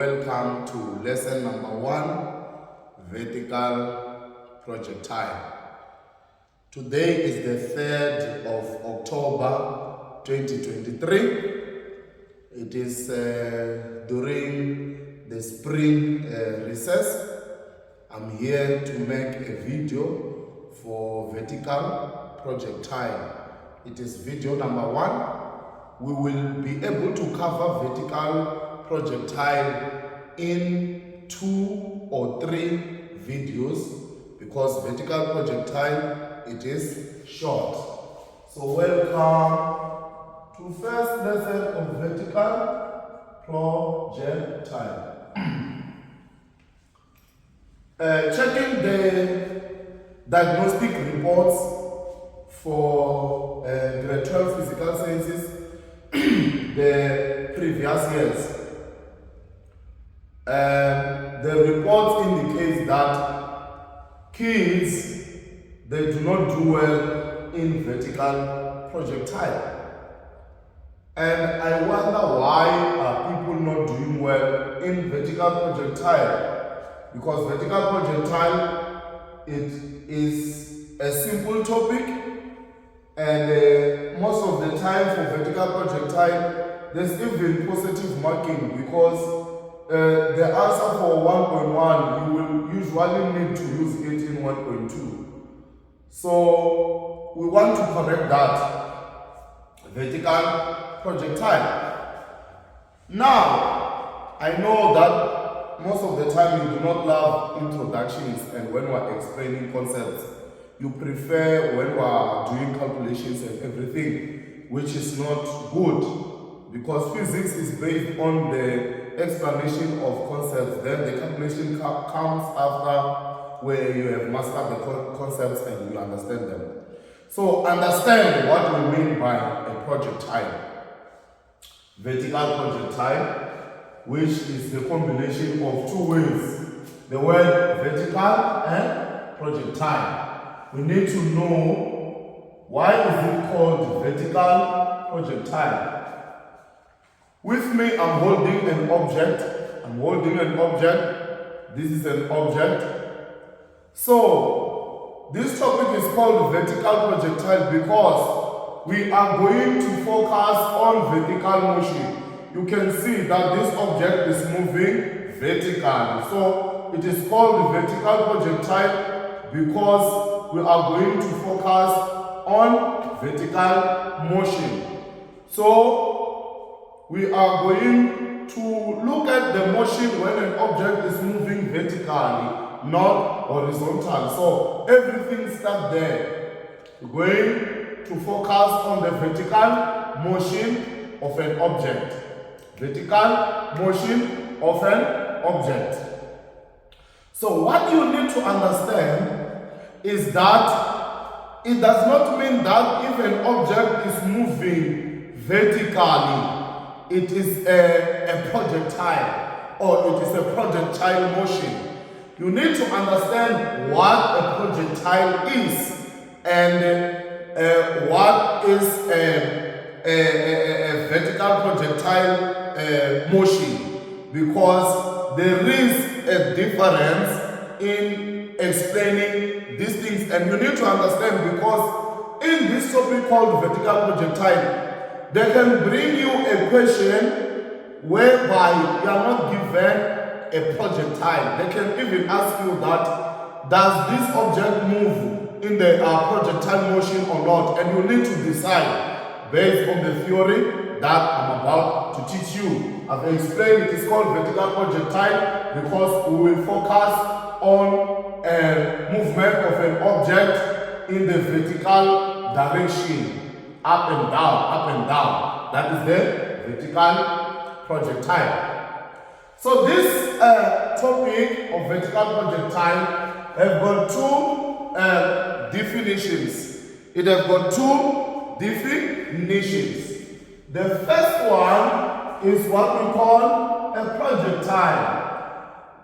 Welcome to lesson number 1, vertical projectile. Today is the 3rd of October 2023. It is during the spring recess. I'm here to make a video for vertical projectile. It is video number 1. We will be able to cover vertical projectile in 2 or 3 videos because vertical projectile it is short. So welcome to first lesson of vertical projectile. Checking the diagnostic reports for grade 12 physical sciences the previous years. The report indicates that kids, they do not do well in vertical projectile. And I wonder why are people not doing well in vertical projectile? Because vertical projectile, it is a simple topic, and most of the time for vertical projectile, there's even positive marking because the answer for 1.1, you will usually need to use it in 1.2. So we want to correct that. Vertical projectile. Now, I know that most of the time you do not love introductions and when we are explaining concepts. You prefer when we are doing calculations and everything, which is not good because physics is based on the explanation of concepts. Then the calculation comes after where you have mastered the concepts and you understand them. So understand what we mean by a projectile. Vertical projectile, which is the combination of 2 words. The word vertical and projectile. We need to know why is it called vertical projectile. With me, I'm holding an object. This is an object. So, this topic is called vertical projectile because we are going to focus on vertical motion. You can see that this object is moving vertically. So, it is called vertical projectile because we are going to focus on vertical motion. So, we are going to look at the motion when an object is moving vertically, not horizontal. So, everything starts there. We're going to focus on the vertical motion of an object. Vertical motion of an object. So, what you need to understand is that it does not mean that if an object is moving vertically, it is a projectile or it is a projectile motion. You need to understand what a projectile is and what is a vertical projectile motion, because there is a difference in explaining these things, and you need to understand because in this topic called vertical projectile, they can bring you a question whereby you are not given a projectile. They can even ask you that, does this object move in the projectile motion or not? And you need to decide based on the theory that I'm about to teach you. I've explained it is called vertical projectile because we will focus on movement of an object in the vertical direction, up and down. That is the vertical projectile. So this topic of vertical projectile have got 2 definitions. It has got 2 definitions. The first one is what we call a projectile.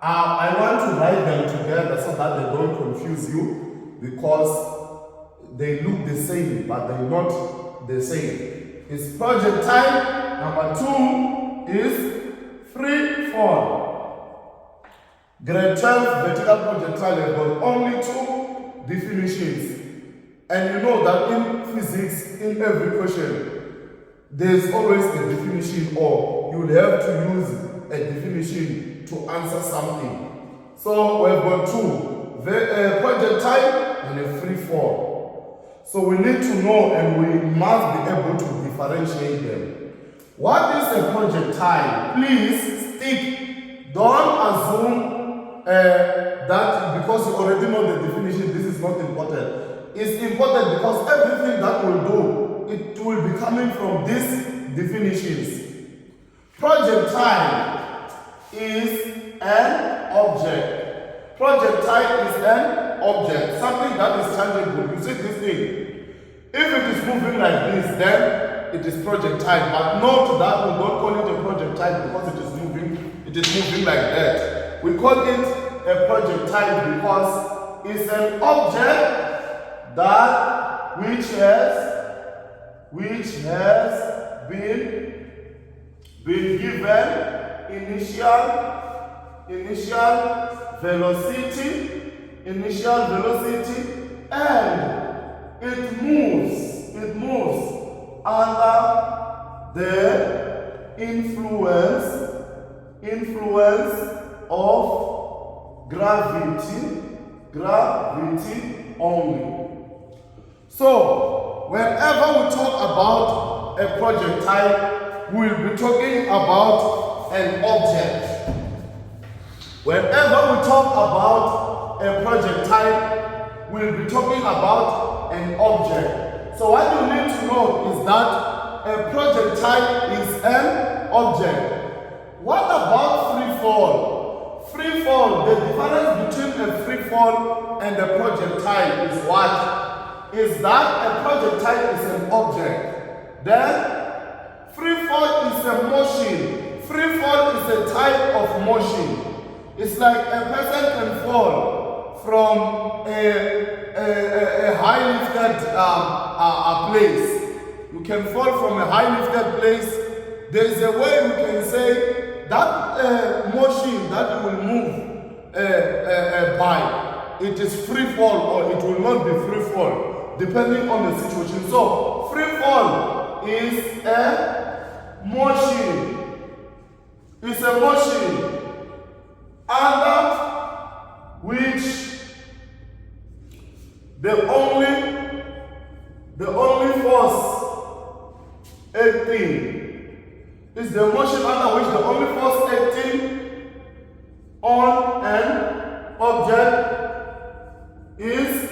I want to write them together so that they don't confuse you because they look the same but they're not the same. It's projectile. Number 2 is free fall. Grade 12 vertical projectile has got only two definitions. And you know that in physics, in every question, there's always a definition, or you'll have to use a definition to answer something. So we've got two, a projectile and a free fall. So we need to know, and we must be able to differentiate them. What is a projectile? Please stick. Don't assume that because you already know the definition, this is not important. It's important because everything that we'll do, it will be coming from these definitions. Projectile is an object. Projectile is an object, something that is tangible. You see this thing. If it is moving like this, then it is projectile. But note that we don't call it a projectile because it is moving. It is moving like that. We call it a projectile because it's an object that which has been given initial velocity, and it moves under the influence of gravity only. So, whenever we talk about a projectile, we'll be talking about an object. Whenever we talk about a projectile, we'll be talking about an object. So what you need to know is that a projectile is an object. What about free fall? Free fall, the difference between a free fall and a projectile is what? Is that a projectile is an object. Then free fall is a motion. Free fall is a type of motion. It's like a person can fall from a high lifted place. You can fall from a high lifted place. There's a way you can say that motion that you will move by, it is free fall or it will not be free fall, depending on the situation. So free fall is a motion. It's a motion under which the only force acting is the motion under which the only force acting on an object is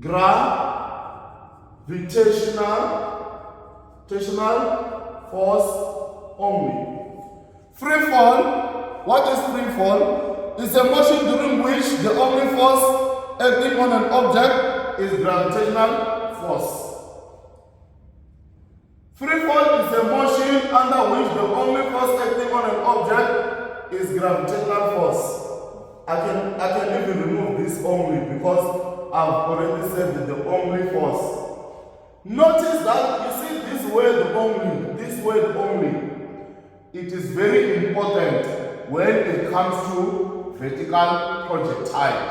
gravitational force only. Free fall, what is free fall? It's a motion during which the only force acting on an object is gravitational force. Free fall is a motion under which the only force acting on an object is gravitational force. I can even remove this only because I've already said that the only force. Notice that you see this word only. It is very important when it comes to vertical projectile.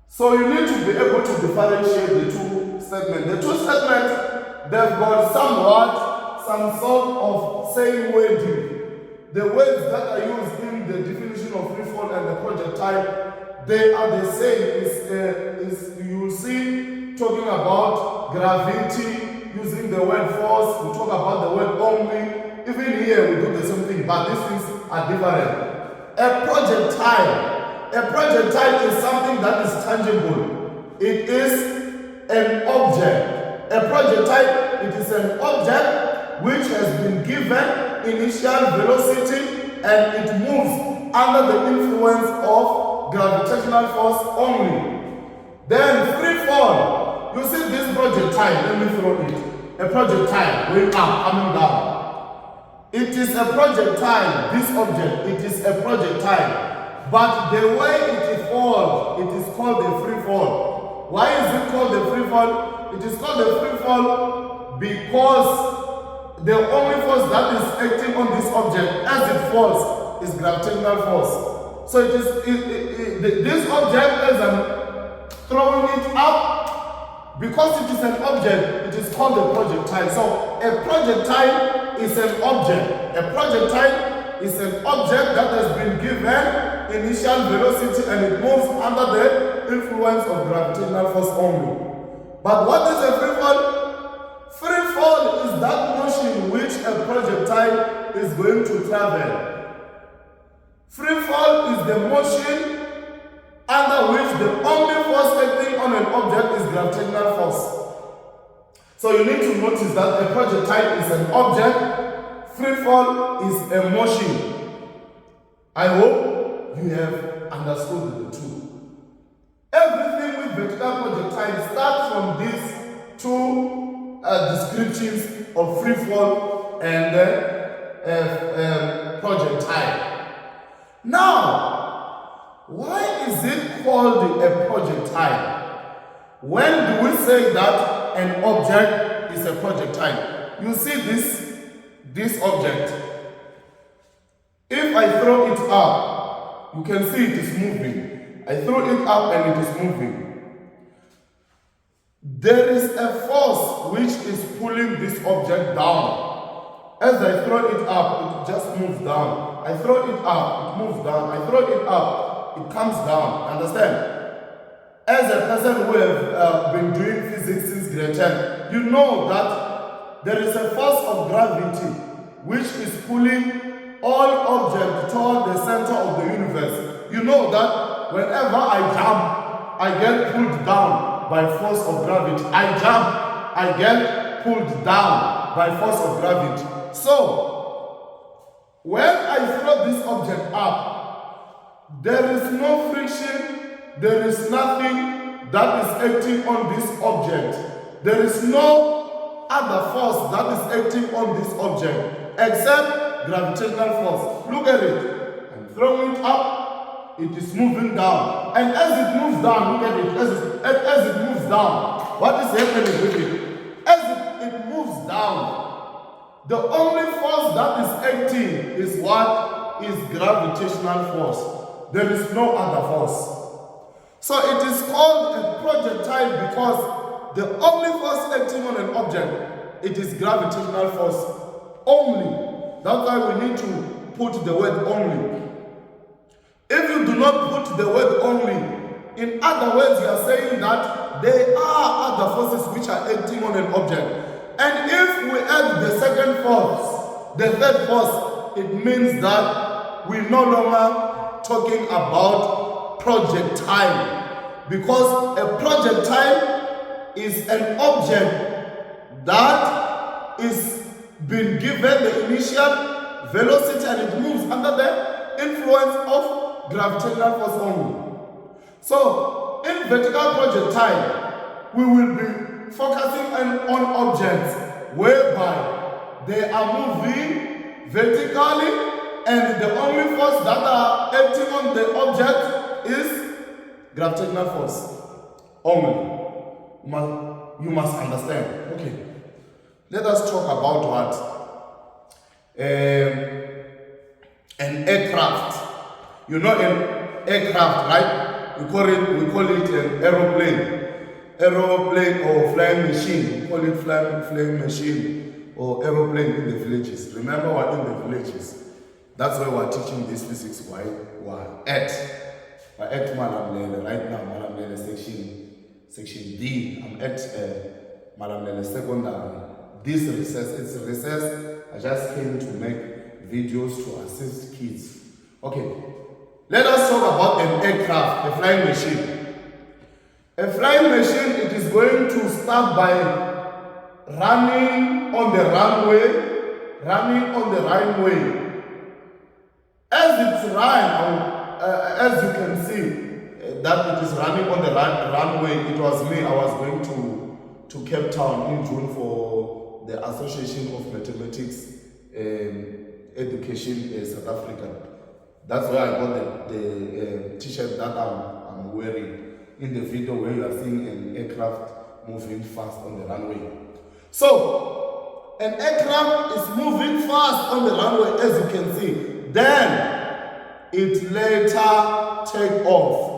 So you need to be able to differentiate the two statements. The two statements, they've got some sort of same wording. The words that are used in the definition of free fall and the projectile, they are the same. You will see talking about gravity, using the word force, we talk about the word only. Even here we do the same thing, but these things are different. A projectile is something that is tangible. It is an object. A projectile, it is an object which has been given initial velocity and it moves under the influence of gravitational force only. Then free fall. You see this projectile, let me throw it. A projectile going up, coming down. It is a projectile, this object, it is a projectile. But the way it falls, it is called a free fall. Why is it called a free fall? It is called a free fall because the only force that is acting on this object as it falls is gravitational force. So this object, as I'm throwing it up, because it is an object, it is called a projectile. So a projectile is an object. A projectile is an object that has been given initial velocity and it moves under the influence of gravitational force only. But what is a free fall? Free fall is that motion which a projectile is going to travel. Free fall is the motion under which the only force acting on an object is gravitational force. So you need to notice that a projectile is an object, free fall is a motion. I hope you have understood the two. Everything with vertical projectile starts from these two descriptions of free fall and projectile. Now, why is it called a projectile? When do we say that an object is a projectile? You see this object. If I throw it up, you can see it is moving. I throw it up and it is moving. There is a force which is pulling this object down. As I throw it up, it just moves down. I throw it up, it moves down. I throw it up, it comes down. Understand? As a person who have been doing physics since grade 10, you know that there is a force of gravity which is pulling all objects toward the center of the universe. You know that whenever I jump, I get pulled down by force of gravity. I jump, I get pulled down by force of gravity. So, when I throw this object up, there is no friction, there is nothing that is acting on this object. There is no other force that is acting on this object except gravitational force. Look at it. I'm throwing it up, it is moving down. And as it moves down, look at it, as it moves down, what is happening with it? As it moves down, the only force that is acting is what? Is gravitational force. There is no other force. So it is called a projectile because the only force acting on an object, it is gravitational force only. That's why we need to put the word only. If you do not put the word only, in other words, you are saying that there are other forces which are acting on an object. And if we add the second force, the third force, it means that we're no longer talking about projectile. Because a projectile is an object that is being given the initial velocity and it moves under the influence of gravitational force only. So, in vertical projectile, we will be focusing on objects whereby they are moving vertically and the only force that are acting on the object is gravitational force only. You must understand. Okay. Let us talk about what? An aircraft. You know an aircraft, right? We call it an aeroplane. Aeroplane or flying machine. We call it flying machine or aeroplane in the villages. Remember, we're in the villages. That's why we're teaching this physics. Why? We're at Malamlele right now. Malamlele section D. I'm at Malamlele secondary. This recess, it's a recess. I just came to make videos to assist kids. Okay. Let us talk about an aircraft, a flying machine. A flying machine, it is going to start by running on the runway. As it's as you can see, that it is running on the runway. It was me. I was going to Cape Town in June for the Association of Mathematics Education South Africa. That's why I got the t-shirt that I'm wearing in the video where you are seeing an aircraft moving fast on the runway. So, an aircraft is moving fast on the runway, as you can see. Then, it later take off.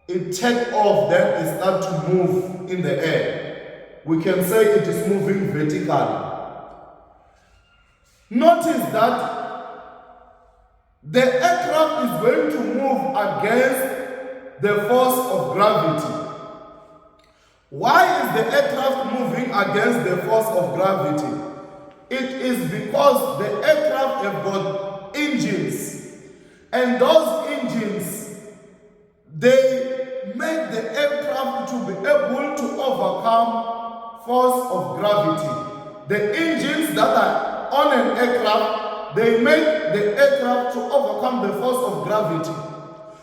It take off, then it start to move in the air. We can say it is moving vertically. Notice that the aircraft is going to move against the force of gravity. Why is the aircraft moving against the force of gravity? It is because the aircraft have got engines, and those engines, they make the aircraft to be able to overcome force of gravity. The engines that are on an aircraft, they make the aircraft to overcome the force of gravity.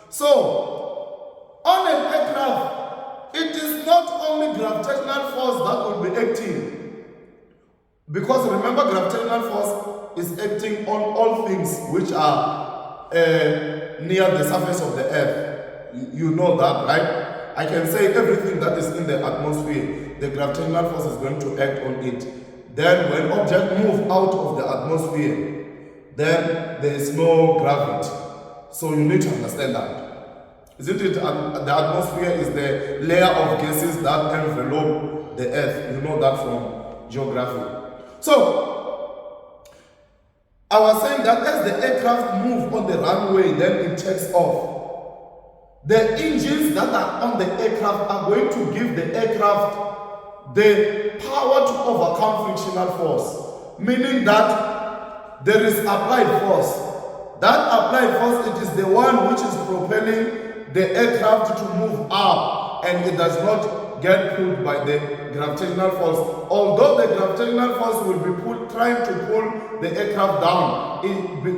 So, on an aircraft, it is not only gravitational force that will be acting. Because remember, gravitational force is acting on all things which are near the surface of the earth. You know that, right? I can say everything that is in the atmosphere, the gravitational force is going to act on it. Then when objects move out of the atmosphere, then there is no gravity. So you need to understand that. Isn't it? The atmosphere is the layer of gases that envelope the earth. You know that from geography. So, I was saying that as the aircraft move on the runway, then it takes off. The engines that are on the aircraft are going to give the aircraft the power to overcome frictional force, meaning that there is applied force. That applied force, it is the one which is propelling the aircraft to move up, and it does not get pulled by the gravitational force. Although the gravitational force will be trying to pull the aircraft down,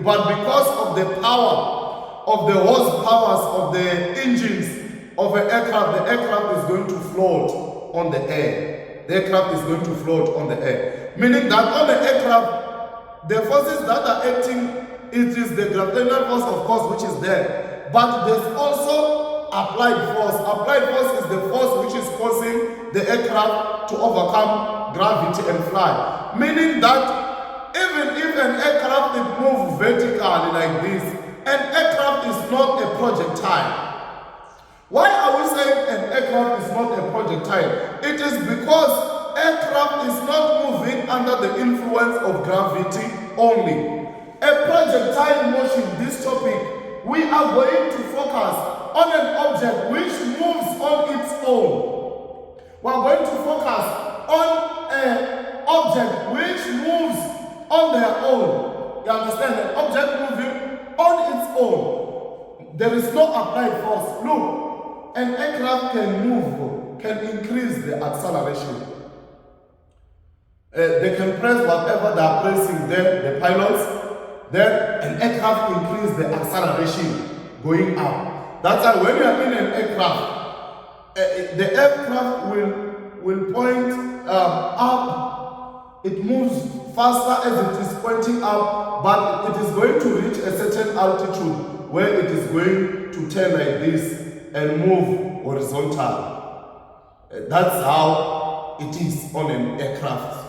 but because of the power of the horsepowers of the engines of an aircraft, the aircraft is going to float on the air. The aircraft is going to float on the air. Meaning that on the aircraft, the forces that are acting, it is the gravitational force, of course, which is there. But there's also applied force. Applied force is the force which is causing the aircraft to overcome gravity and fly. Meaning that even if an aircraft is moved vertically like this, an aircraft is not a projectile. Why are we saying an aircraft is not a projectile? It is because aircraft is not moving under the influence of gravity only. A projectile motion, this topic, we are going to focus on an object which moves on its own. We are going to focus on an object which moves on their own. You understand? An object moving on its own. There is no applied force. Look, an aircraft can move, can increase the acceleration. They can press whatever they are pressing there, the pilots. Then an aircraft increase the acceleration going up. That's why when you are in an aircraft, the aircraft will point up. It moves faster as it is pointing up, but it is going to reach a certain altitude where it is going to turn like this and move horizontal. That's how it is on an aircraft.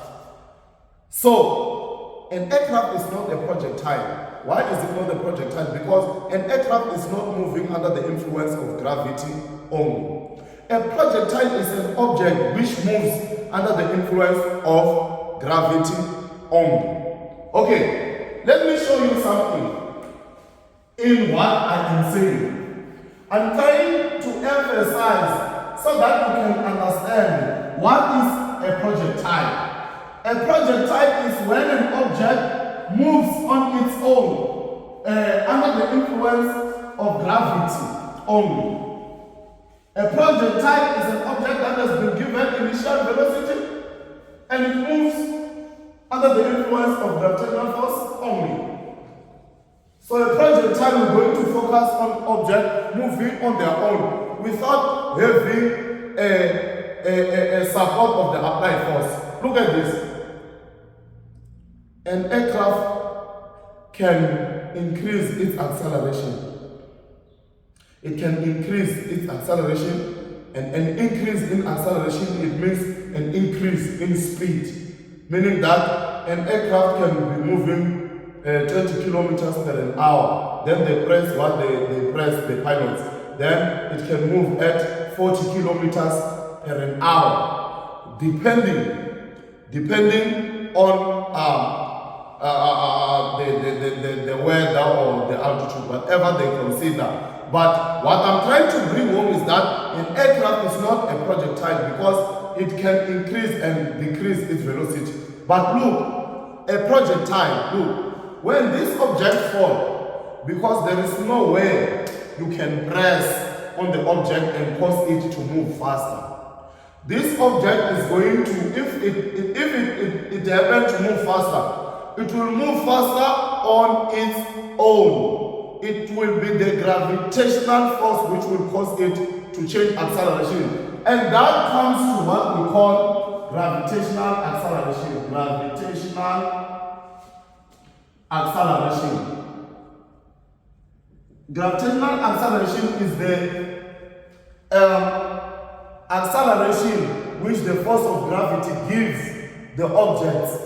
So, an aircraft is not a projectile. Why is it not a projectile? Because an aircraft is not moving under the influence of gravity only. A projectile is an object which moves under the influence of gravity only. Okay, let me show you something in what I am saying. I'm trying to emphasize so that you can understand what is a projectile. A projectile is when an object moves on its own under the influence of gravity only. A projectile is an object that has been given initial velocity and it moves under the influence of gravitational force only. So a projectile is going to focus on objects moving on their own without having a support of the applied force. Look at this. An aircraft can increase its acceleration. It can increase its acceleration, and an increase in acceleration, it means an increase in speed, meaning that an aircraft can be moving 20 kilometers per hour. Then they press what they press the pilots. Then it can move at 40 kilometers per hour, depending on the weather or the altitude, whatever they consider. But what I'm trying to bring home is that an aircraft is not a projectile because it can increase and decrease its velocity. But look, a projectile, look, when this object falls, because there is no way you can press on the object and cause it to move faster. This object is going to, if it happens to move faster, it will move faster on its own. It will be the gravitational force which will cause it to change acceleration. And that comes to what we call gravitational acceleration. Gravitational acceleration is the acceleration which the force of gravity gives the objects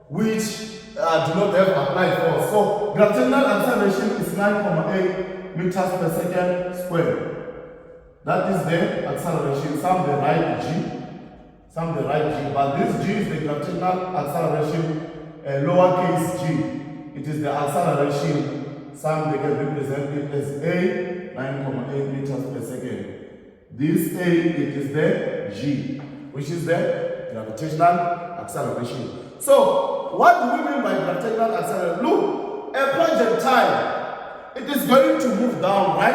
which do not have applied force. So gravitational acceleration is 9.8 meters per second squared. That is the acceleration. Some they write G, but this G is the gravitational acceleration, lowercase g. It is the acceleration. Some they can represent it as A, 9.8 meters per second. This A, it is the G, which is the gravitational acceleration. So, what do we mean by gravitational acceleration? Look, a projectile, it is going to move down, right?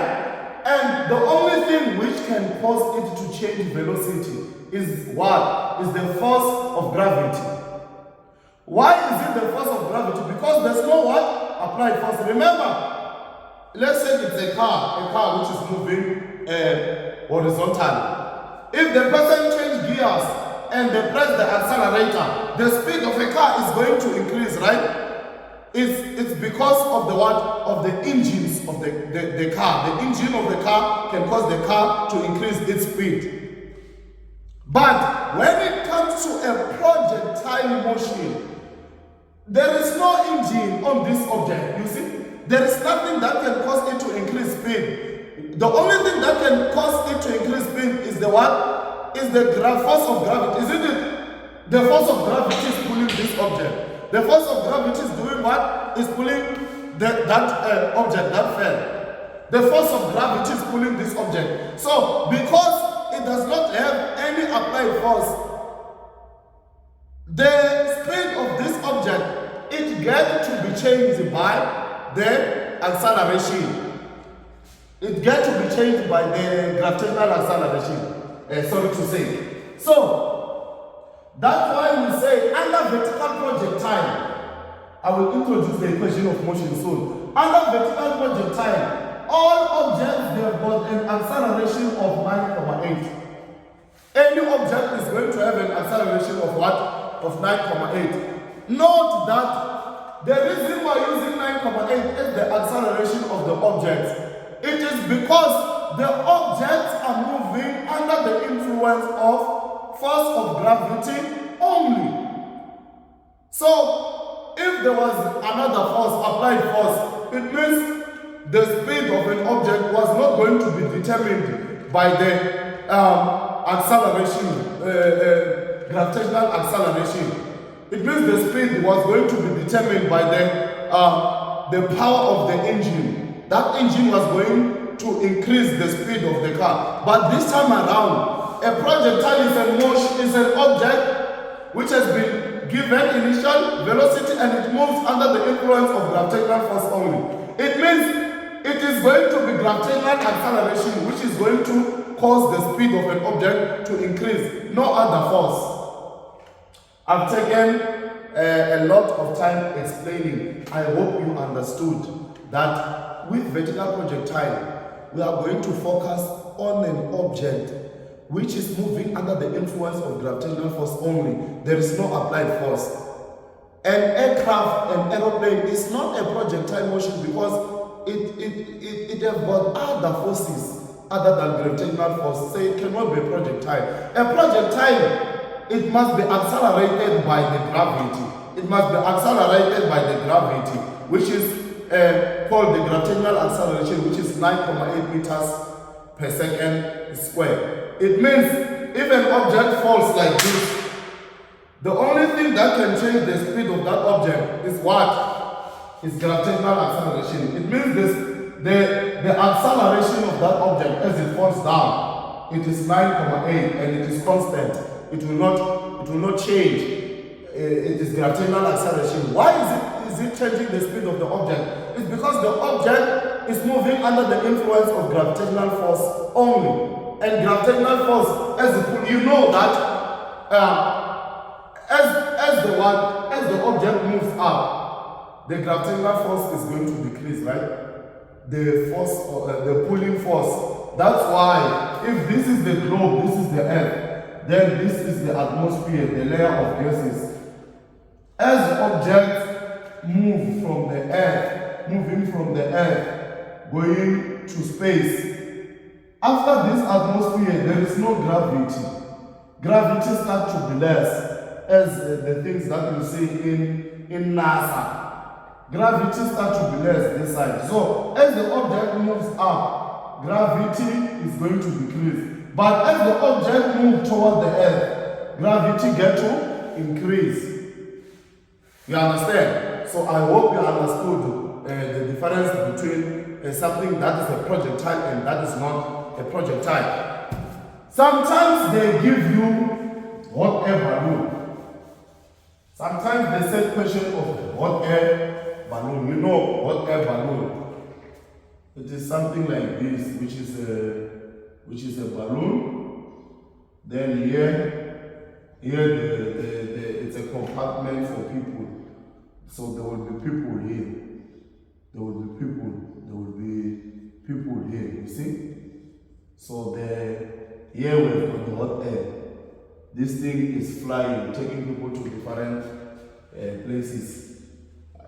And the only thing which can cause it to change velocity is what? Is the force of gravity. Why is it the force of gravity? Because there's no what? Applied force. Remember, let's say it's a car which is moving horizontally. If the person changes gears and they press the accelerator, the speed of a car is going to increase, right? It's because of the what? Of the engines of the car. The engine of the car can cause the car to increase its speed. But when it comes to a projectile motion, there is no engine on this object, you see? There is nothing that can cause it to increase speed. The only thing that can cause it to increase speed is the what? Is the force of gravity, isn't it? The force of gravity is pulling this object. The force of gravity is doing what? Is pulling that object that fell. The force of gravity is pulling this object. So, because it does not have any applied force, the speed of this object, it gets to be changed by the acceleration. It gets to be changed by the gravitational acceleration. Sorry to say. So, that's why we say under vertical projectile, I will introduce the equation of motion soon. Under vertical projectile, all objects they have got an acceleration of 9.8. Any object is going to have an acceleration of what? Of 9.8. Note that the reason why using 9.8 is the acceleration of the objects. It is because the objects are moving under the influence of force of gravity only. So, if there was another force, applied force, it means the speed of an object was not going to be determined by the acceleration, gravitational acceleration. It means the speed was going to be determined by the power of the engine. That engine was going to increase the speed of the car. But this time around, a projectile is a motion, is an object which has been given initial velocity and it moves under the influence of gravitational force only. It means it is going to be gravitational acceleration which is going to cause the speed of an object to increase, no other force. I've taken a lot of time explaining. I hope you understood that with vertical projectile, we are going to focus on an object which is moving under the influence of gravitational force only. There is no applied force. An aircraft, an aeroplane is not a projectile motion because it has got other forces other than gravitational force. So it cannot be a projectile. A projectile, it must be accelerated by the gravity. it must be accelerated by the gravity, which is called the gravitational acceleration, which is 9.8 meters per second square. It means if an object falls like this, the only thing that can change the speed of that object is what? Is gravitational acceleration. It means the acceleration of that object as it falls down, it is 9.8 and it is constant. It will not change. It is gravitational acceleration. Why is it changing the speed of the object? It's because the object is moving under the influence of gravitational force only. And gravitational force, as you know that as the object moves up, the gravitational force is going to decrease, right? The force, the pulling force. That's why if this is the globe, this is the earth, then this is the atmosphere, the layer of gases. As objects move from the earth, moving from the earth, going to space, after this atmosphere, there is no gravity. Gravity starts to be less, as the things that you see in NASA. Gravity starts to be less this side. So, as the object moves up, gravity is going to decrease. But as the object moves toward the earth, gravity gets to increase. You understand? So, I hope you understood the difference between something that is a projectile and that is not a projectile. Sometimes they give you hot air balloon. Sometimes they say question of hot air balloon. You know hot air balloon. It is something like this, which is a balloon. Then here it's a compartment for people. So there will be people here. There will be people here. You see? So here we've got the hot air. This thing is flying, taking people to different places.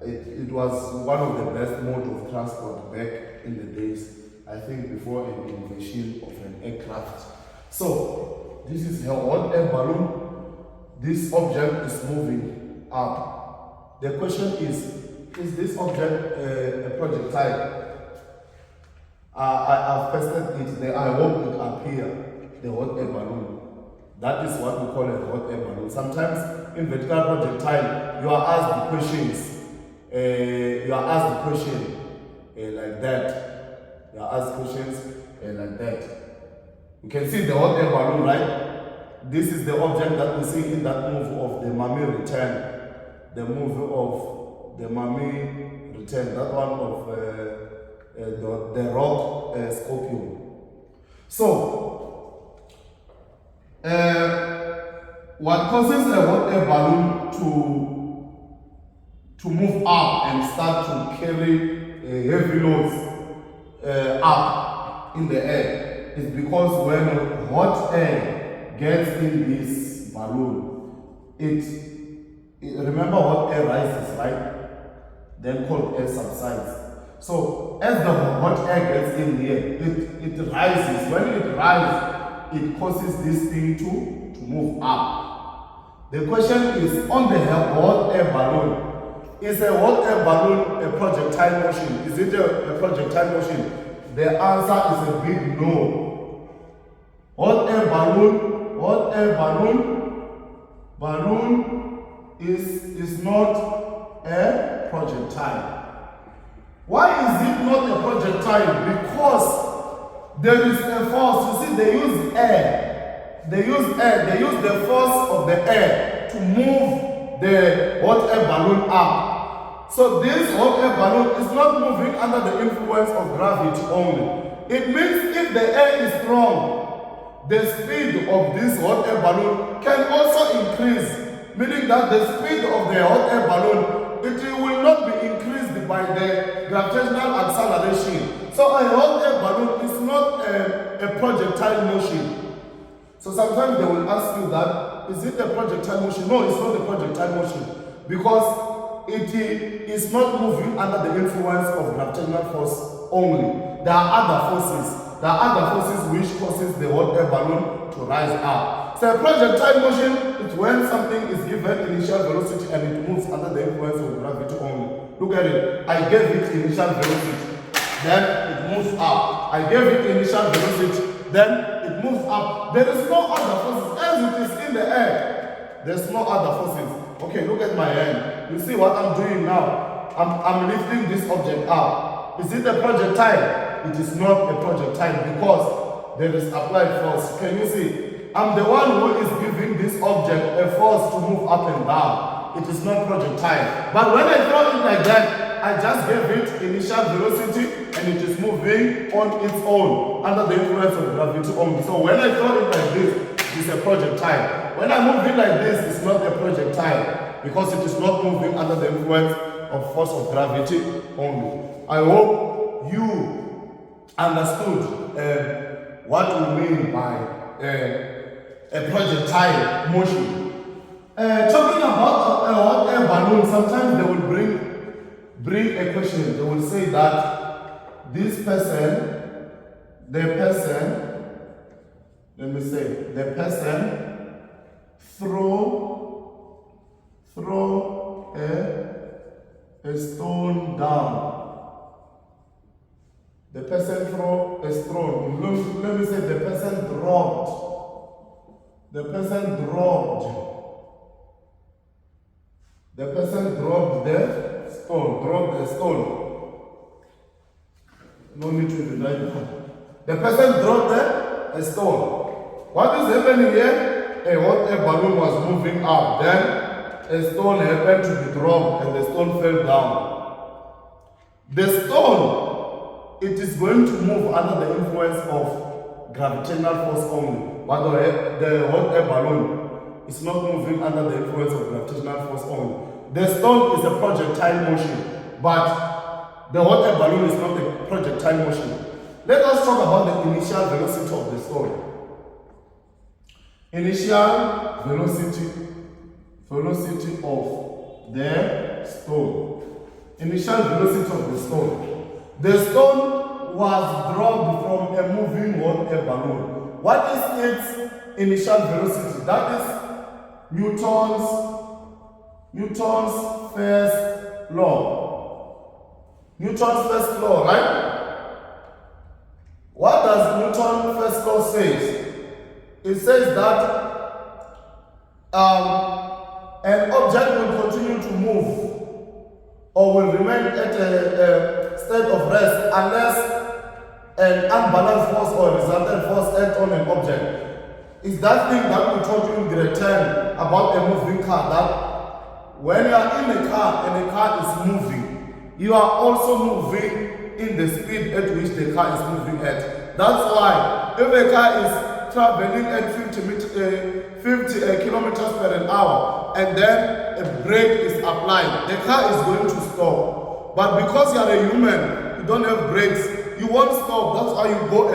It was one of the best modes of transport back in the days, I think before an invention of an aircraft. So this is a hot air balloon. This object is moving up. The question is this object a projectile? I've tested it there. I hope it appear, the hot air balloon. That is what we call a hot air balloon. Sometimes in vertical projectile, you are asked the questions. Like that. You are asked questions like that. You can see the hot air balloon, right? This is the object that we see in that movie of the Mummy Return. The movie of the Mummy Return. That one of the rock scorpion. So, what causes a hot air balloon to move up and start to carry heavy loads up in the air is because when hot air gets in this balloon, remember hot air rises, right? Then cold air subsides. So as the hot air gets in here, it rises. When it rises, it causes this thing to move up. The question is, on the hot air balloon, is a hot air balloon a projectile motion? Is it a projectile motion? The answer is a big no. Hot air balloon is not a projectile. Why is it not a projectile? Because there is a force. You see, they use air. They use the force of the air to move the hot air balloon up. So this hot air balloon is not moving under the influence of gravity only. It means if the air is strong, the speed of this hot air balloon can also increase, meaning that the speed of the hot air balloon, it will not be increased by the gravitational acceleration. So a hot air balloon is not a projectile motion. So sometimes they will ask you that, is it a projectile motion? No, it's not a projectile motion, because it is not moving under the influence of gravitational force only. There are other forces. There are other forces which causes the hot air balloon to rise up. So a projectile motion is when something is given initial velocity and it moves under the influence of gravity only. Look at it. I gave it initial velocity, then it moves up. I gave it initial velocity, then it moves up. There is no other forces. As it is in the air, there's no other forces. Okay, look at my hand. You see what I'm doing now? I'm lifting this object up. Is it a projectile? It is not a projectile because there is applied force. Can you see? I'm the one who is giving this object a force to move up and down. It is not projectile. But when I throw it like that, I just gave it initial velocity and it is moving on its own under the influence of gravity only. So when I throw it like this, it's a projectile. When I move it like this, it's not a projectile because it is not moving under the influence of force of gravity only. I hope you understood what we mean by a projectile motion. Talking about a hot air balloon, sometimes they will bring a question. They will say that this person, the person throw a stone down. The person throw a stone. Let me say the person dropped. The person dropped the stone. No need to write down. The person dropped a stone. What is happening here? A hot air balloon was moving up. Then a stone happened to be dropped and the stone fell down. The stone, it is going to move under the influence of gravitational force only. But the hot air balloon is not moving under the influence of gravitational force only. The stone is a projectile motion, but the hot air balloon is not a projectile motion. Let us talk about the initial velocity of the stone. Initial velocity of the stone. Initial velocity of the stone. The stone was dropped from a moving hot air balloon. What is its initial velocity? That is Newton's first law. Newton's first law, right? What does Newton's first law say? It says that an object will continue to move or will remain at a state of rest unless an unbalanced force or resultant force acts on an object. Is that thing that we taught you in grade 10 about a moving car, that when you are in a car and the car is moving, you are also moving in the speed at which the car is moving at. That's why if a car is traveling at 50 kilometers per hour and then a brake is applied, the car is going to stop. But because you are a human, you don't have brakes, you won't stop. That's why you go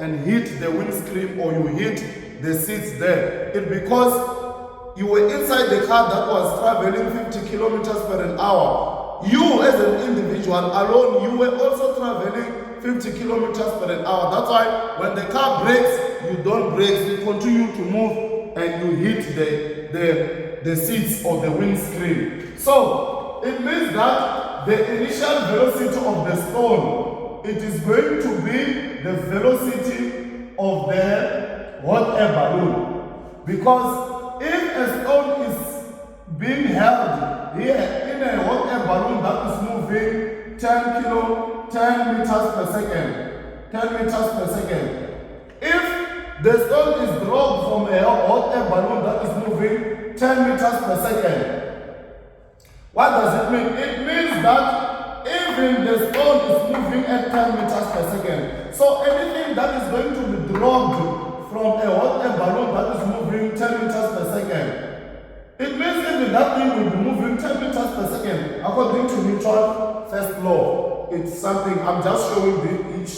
and hit the windscreen or you hit the seats there. It's because you were inside the car that was traveling 50 kilometers per hour. You as an individual alone, you were also traveling 50 kilometers per hour. That's why when the car brakes, you don't brake, you continue to move and you hit the seats or the windscreen. So it means that the initial velocity of the stone, it is going to be the velocity of the hot air balloon. Because if a stone is being held here in a hot air balloon that is moving 10 meters per second, 10 meters per second, if the stone is dropped from a hot air balloon that is moving 10 meters per second, what does it mean? It means that even the stone is moving at 10 meters per second. So anything that is going to be dropped from a hot air balloon that is moving 10 meters per second, it means even that thing will be moving 10 meters per second according to Newton's first law. It's something I'm just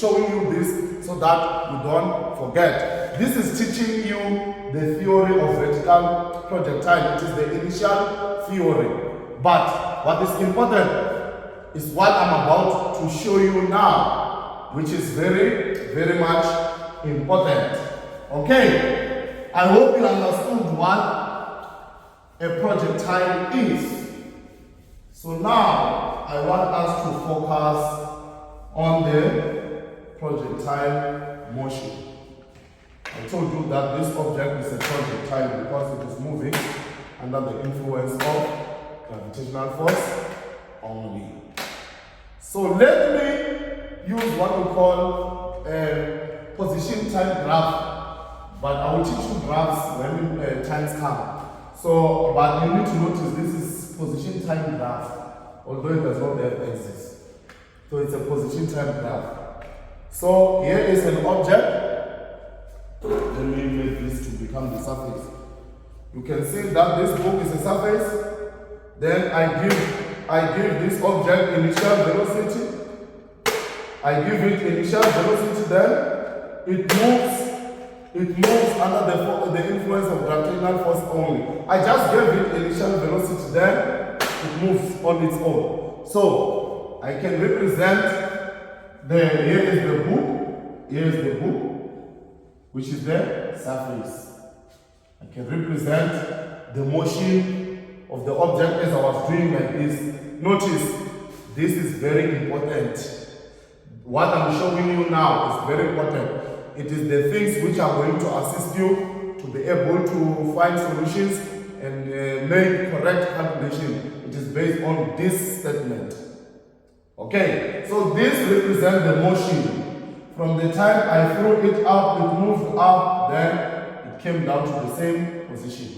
showing you this so that you don't forget. This is teaching you the theory of vertical projectile, which is the initial theory. But what is important is what I'm about to show you now, which is very, very much important. Okay, I hope you understood what a projectile is. So now I want us to focus on the projectile motion. I told you that this object is a projectile because it is moving under the influence of gravitational force only. So let me use what we call a position time graph, but I will teach you graphs when times come. So, but you need to notice this is position time graph, although it does not have axis. So it's a position time graph. So here is an object. Let me make this to become the surface. You can see that this book is a surface. Then I give this object initial velocity. I give it initial velocity, then it moves under the influence of gravitational force only. I just gave it initial velocity, then it moves on its own. So I can represent here is the book, which is the surface. I can represent the motion of the object as I was doing like this. Notice, this is very important. What I'm showing you now is very important. It is the things which are going to assist you to be able to find solutions and make correct calculation. It is based on this statement. Okay, so this represents the motion. From the time I threw it up, it moved up, then it came down to the same position.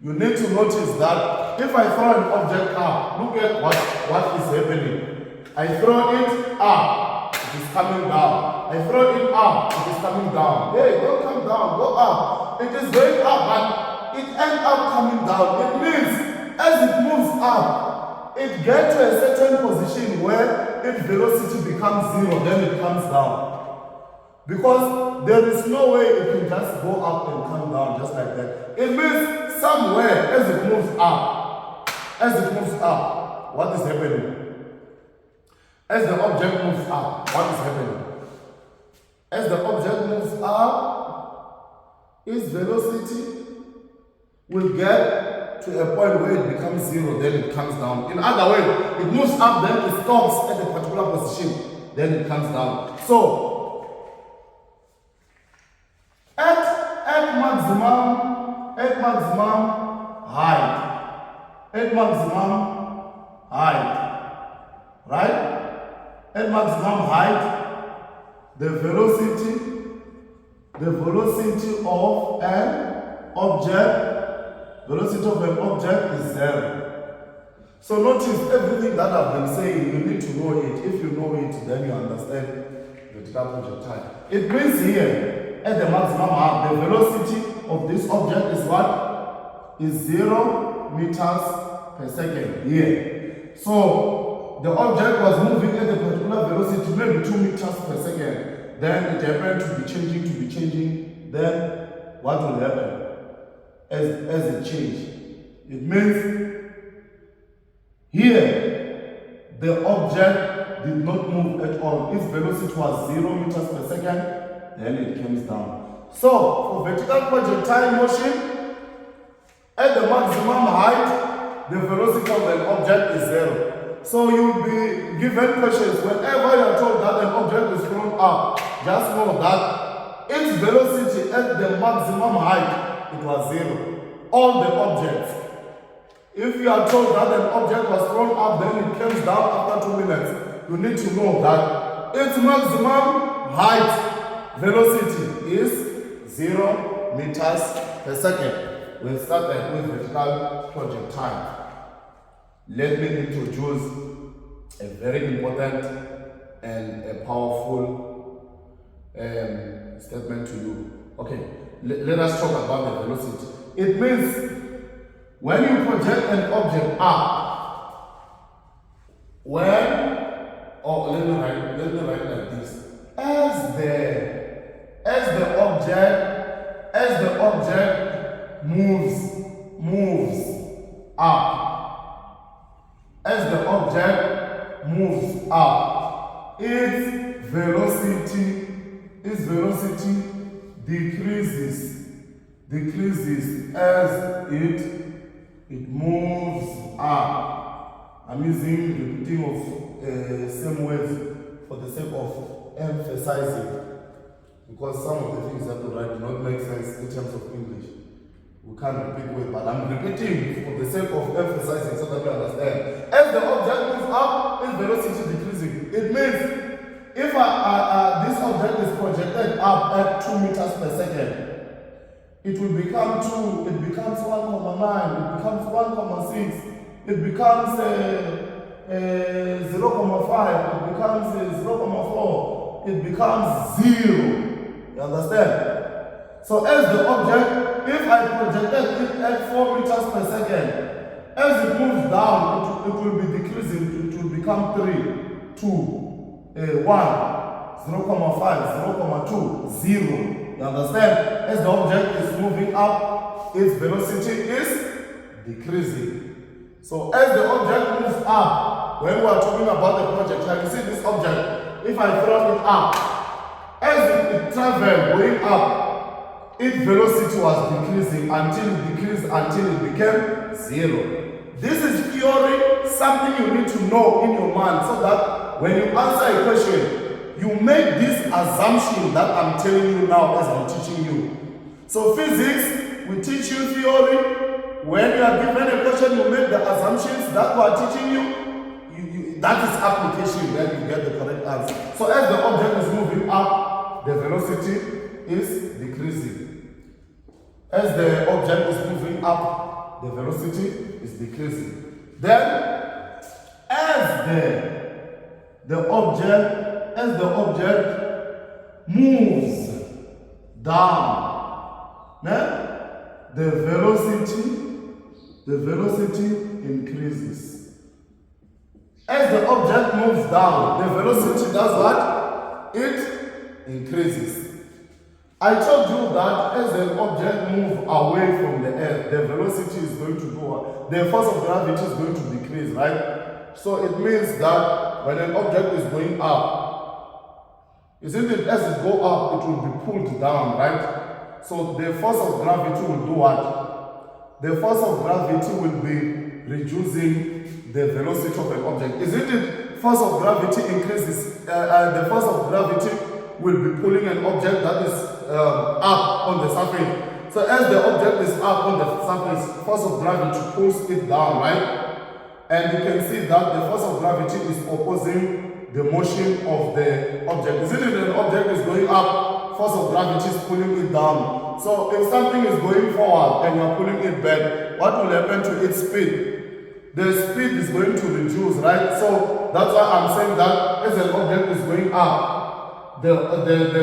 You need to notice that if I throw an object up, look at what is happening. I throw it up, it is coming down. I throw it up, it is coming down. Hey, don't come down, go up. It is going up, but it ends up coming down. It means as it moves up, it gets to a certain position where its velocity becomes zero, then it comes down. Because there is no way it can just go up and come down just like that. It means somewhere as it moves up, what is happening? As the object moves up, what is happening? As the object moves up, its velocity will get to a point where it becomes zero, then it comes down. In other words, it moves up, then it stops at a particular position, then it comes down. So, at maximum height, the velocity of an object is zero. So notice everything that I've been saying, you need to know it. If you know it, then you understand vertical projectile. It means here, at the maximum height, the velocity of this object is what? Is 0 meters per second here. So the object was moving at a particular velocity, maybe 2 meters per second. Then it happened to be changing. Then what will happen as it changes? It means here the object did not move at all. Its velocity was 0 meters per second. Then it comes down. So for vertical projectile motion, at the maximum height, the velocity of an object is 0. So you'll be given questions whenever you're told that an object is thrown up. Just know that its velocity at the maximum height, it was 0. All the objects. If you are told that an object was thrown up, then it comes down after 2 minutes. You need to know that its maximum height velocity is 0 meters per second. We'll start with vertical projectile. Let me introduce a very important and a powerful statement to you. Okay, let us talk about the velocity. It means when you project an object up, let me write like this. As the object moves up. As the object moves up, its velocity decreases as it moves up. I'm using repeating of same words for the sake of emphasizing, because some of the things that we write do not make sense in terms of English. We can't repeat words, but I'm repeating for the sake of emphasizing so that we understand. As the object moves up, its velocity decreasing. It means if this object is projected up at 2 meters per second, it will become 2, it becomes 1,9, it becomes 1,6, it becomes 0,5, it becomes 0,4, it becomes 0. You understand? So as the object, if I projected it at 4 meters per second, as it moves down, it will be decreasing, it will become 3, 2, 1, 0,5, 0,2, 0. You understand? As the object is moving up, its velocity is decreasing. So as the object moves up, when we are talking about the projectile, you see this object, if I throw it up, as it traveled going up, its velocity was decreasing until it decreased until it became 0. This is theory, something you need to know in your mind so that when you answer a question, you make this assumption that I'm telling you now as I'm teaching you. So physics, we teach you theory. When you are given a question, you make the assumptions that we are teaching you. That is application, then you get the correct answer. So as the object is moving up, the velocity is decreasing. As the object is moving up, the velocity is decreasing. Then, as the object moves down, the velocity increases. As the object moves down, the velocity does what? It increases. I told you that as the object moves away from the earth, the velocity is going to go up. The force of gravity is going to decrease, right? So it means that when an object is going up, isn't it, as it goes up, it will be pulled down, right? So the force of gravity will do what? The force of gravity will be reducing the velocity of an object. Isn't it, force of gravity increases, the force of gravity will be pulling an object that is up on the surface. So as the object is up on the surface, force of gravity pulls it down, right? And you can see that the force of gravity is opposing the motion of the object. Isn't it, an object is going up, force of gravity is pulling it down. So if something is going forward and you're pulling it back, what will happen to its speed? The speed is going to reduce, right? So that's why I'm saying that as an object is going up, the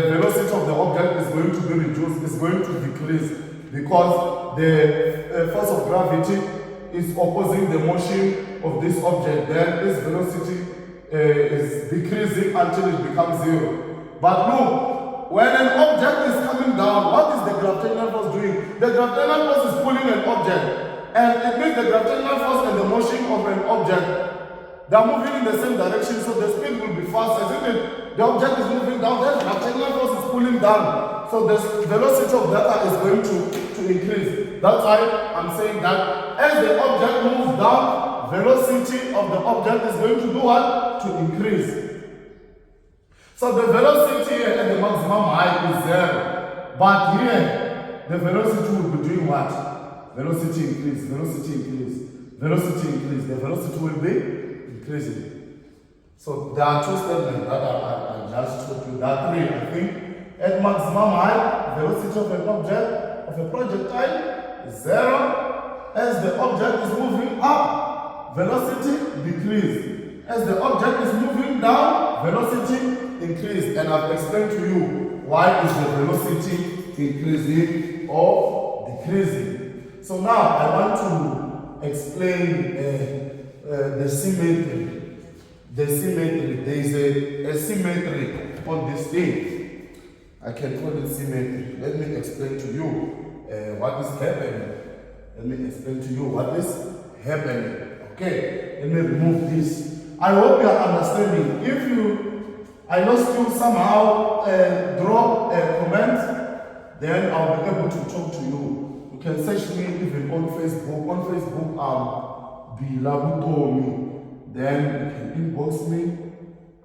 velocity of the object is going to be reduced, is going to decrease, because the force of gravity is opposing the motion of this object. Then its velocity is decreasing until it becomes 0. But look, when an object is coming down, what is the gravitational force doing? The gravitational force is pulling an object, and it means the gravitational force and the motion of an object, they are moving in the same direction, so the speed will be faster, isn't it? The object is moving down, then the gravitational force is pulling down. So the velocity of that is going to increase. That's why I'm saying that as the object moves down, velocity of the object is going to do what? To increase. So the velocity here at the maximum height is 0. But here, the velocity will be doing what? Velocity increase, velocity increase, velocity increase. The velocity will be increasing. So there are two statements that I just told you. There are three, I think. At maximum height, velocity of an object, of a projectile, is 0. As the object is moving up, velocity decrease. As the object is moving down, velocity increase. And I've explained to you why is the velocity increasing or decreasing. So now I want to explain the symmetry. The symmetry. There is a symmetry on this thing. I can call it symmetry. Let me explain to you what is happening. Let me explain to you what is happening. Okay, let me remove this. I hope you are understanding. If I lost you somehow, drop a comment then I'll be able to talk to you. You can search me even on Facebook. On Facebook, Bilabutomi. Then you can inbox me.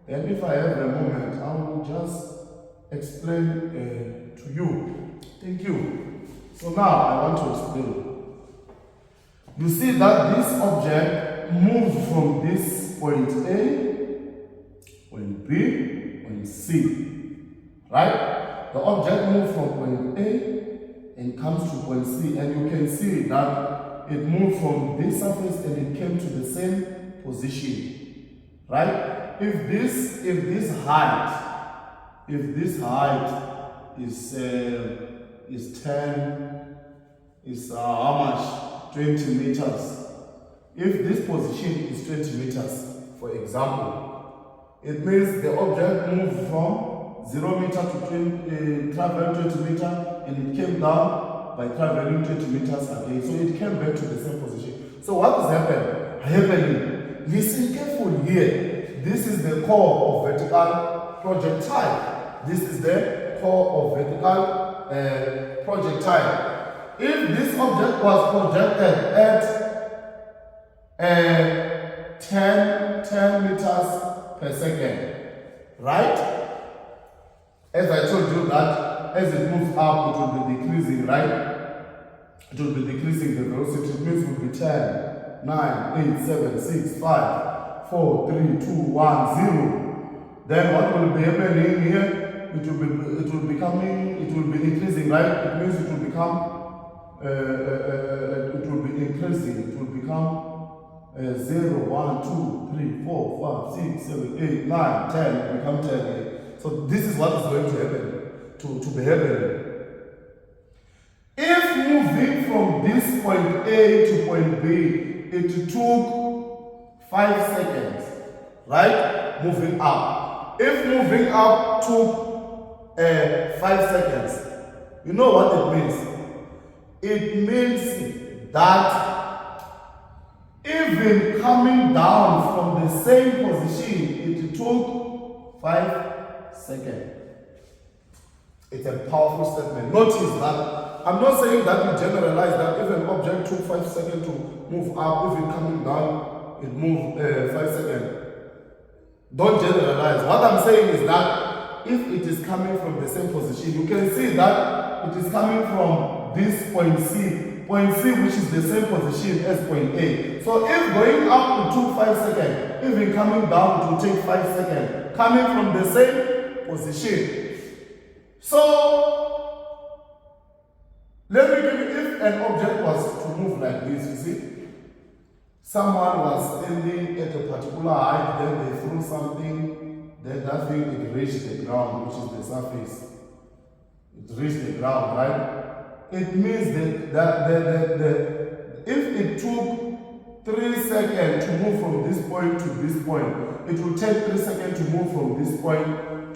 And if I have a moment, I will just explain to you. Thank you. So now I want to explain. You see that this object moves from this point A, point B, point C. Right? The object moves from point A and comes to point C. And you can see that it moved from this surface and it came to the same position. Right? If this height is 10, is how much? 20 meters. If this position is 20 meters, for example, it means the object moved from 0 meter to travel 20 meters, and it came down by traveling 20 meters again. So it came back to the same position. So what is happening? Listen carefully here. This is the core of vertical projectile. This is the core of vertical projectile. If this object was projected at 10 meters per second, right? As I told you that as it moves up, it will be decreasing, right? It will be decreasing the velocity. It means it will be 10, 9, 8, 7, 6, 5, 4, 3, 2, 1, 0. Then what will be happening here? It will be increasing, right? It means it will become it will be increasing. It will become 0, 1, 2, 3, 4, 5, 6, 7, 8, 9, 10. It will become 10. So this is what is going to happen, to be happening. If moving from this point A to point B, it took 5 seconds, right? Moving up. If moving up took 5 seconds, you know what it means? It means that even coming down from the same position, it took 5 seconds. It's a powerful statement. Notice that I'm not saying that you generalize that if an object took 5 seconds to move up, if it coming down, it moved 5 seconds. Don't generalize. What I'm saying is that if it is coming from the same position, you can see that it is coming from this point C, which is the same position as point A. So if going up it took 5 seconds, even coming down it will take 5 seconds, coming from the same position. So let me give you, if an object was to move like this, you see, someone was standing at a particular height, then they threw something, then that thing it reached the ground, which is the surface. It reached the ground, right? It means that if it took 3 seconds to move from this point to this point, it will take 3 seconds to move from this point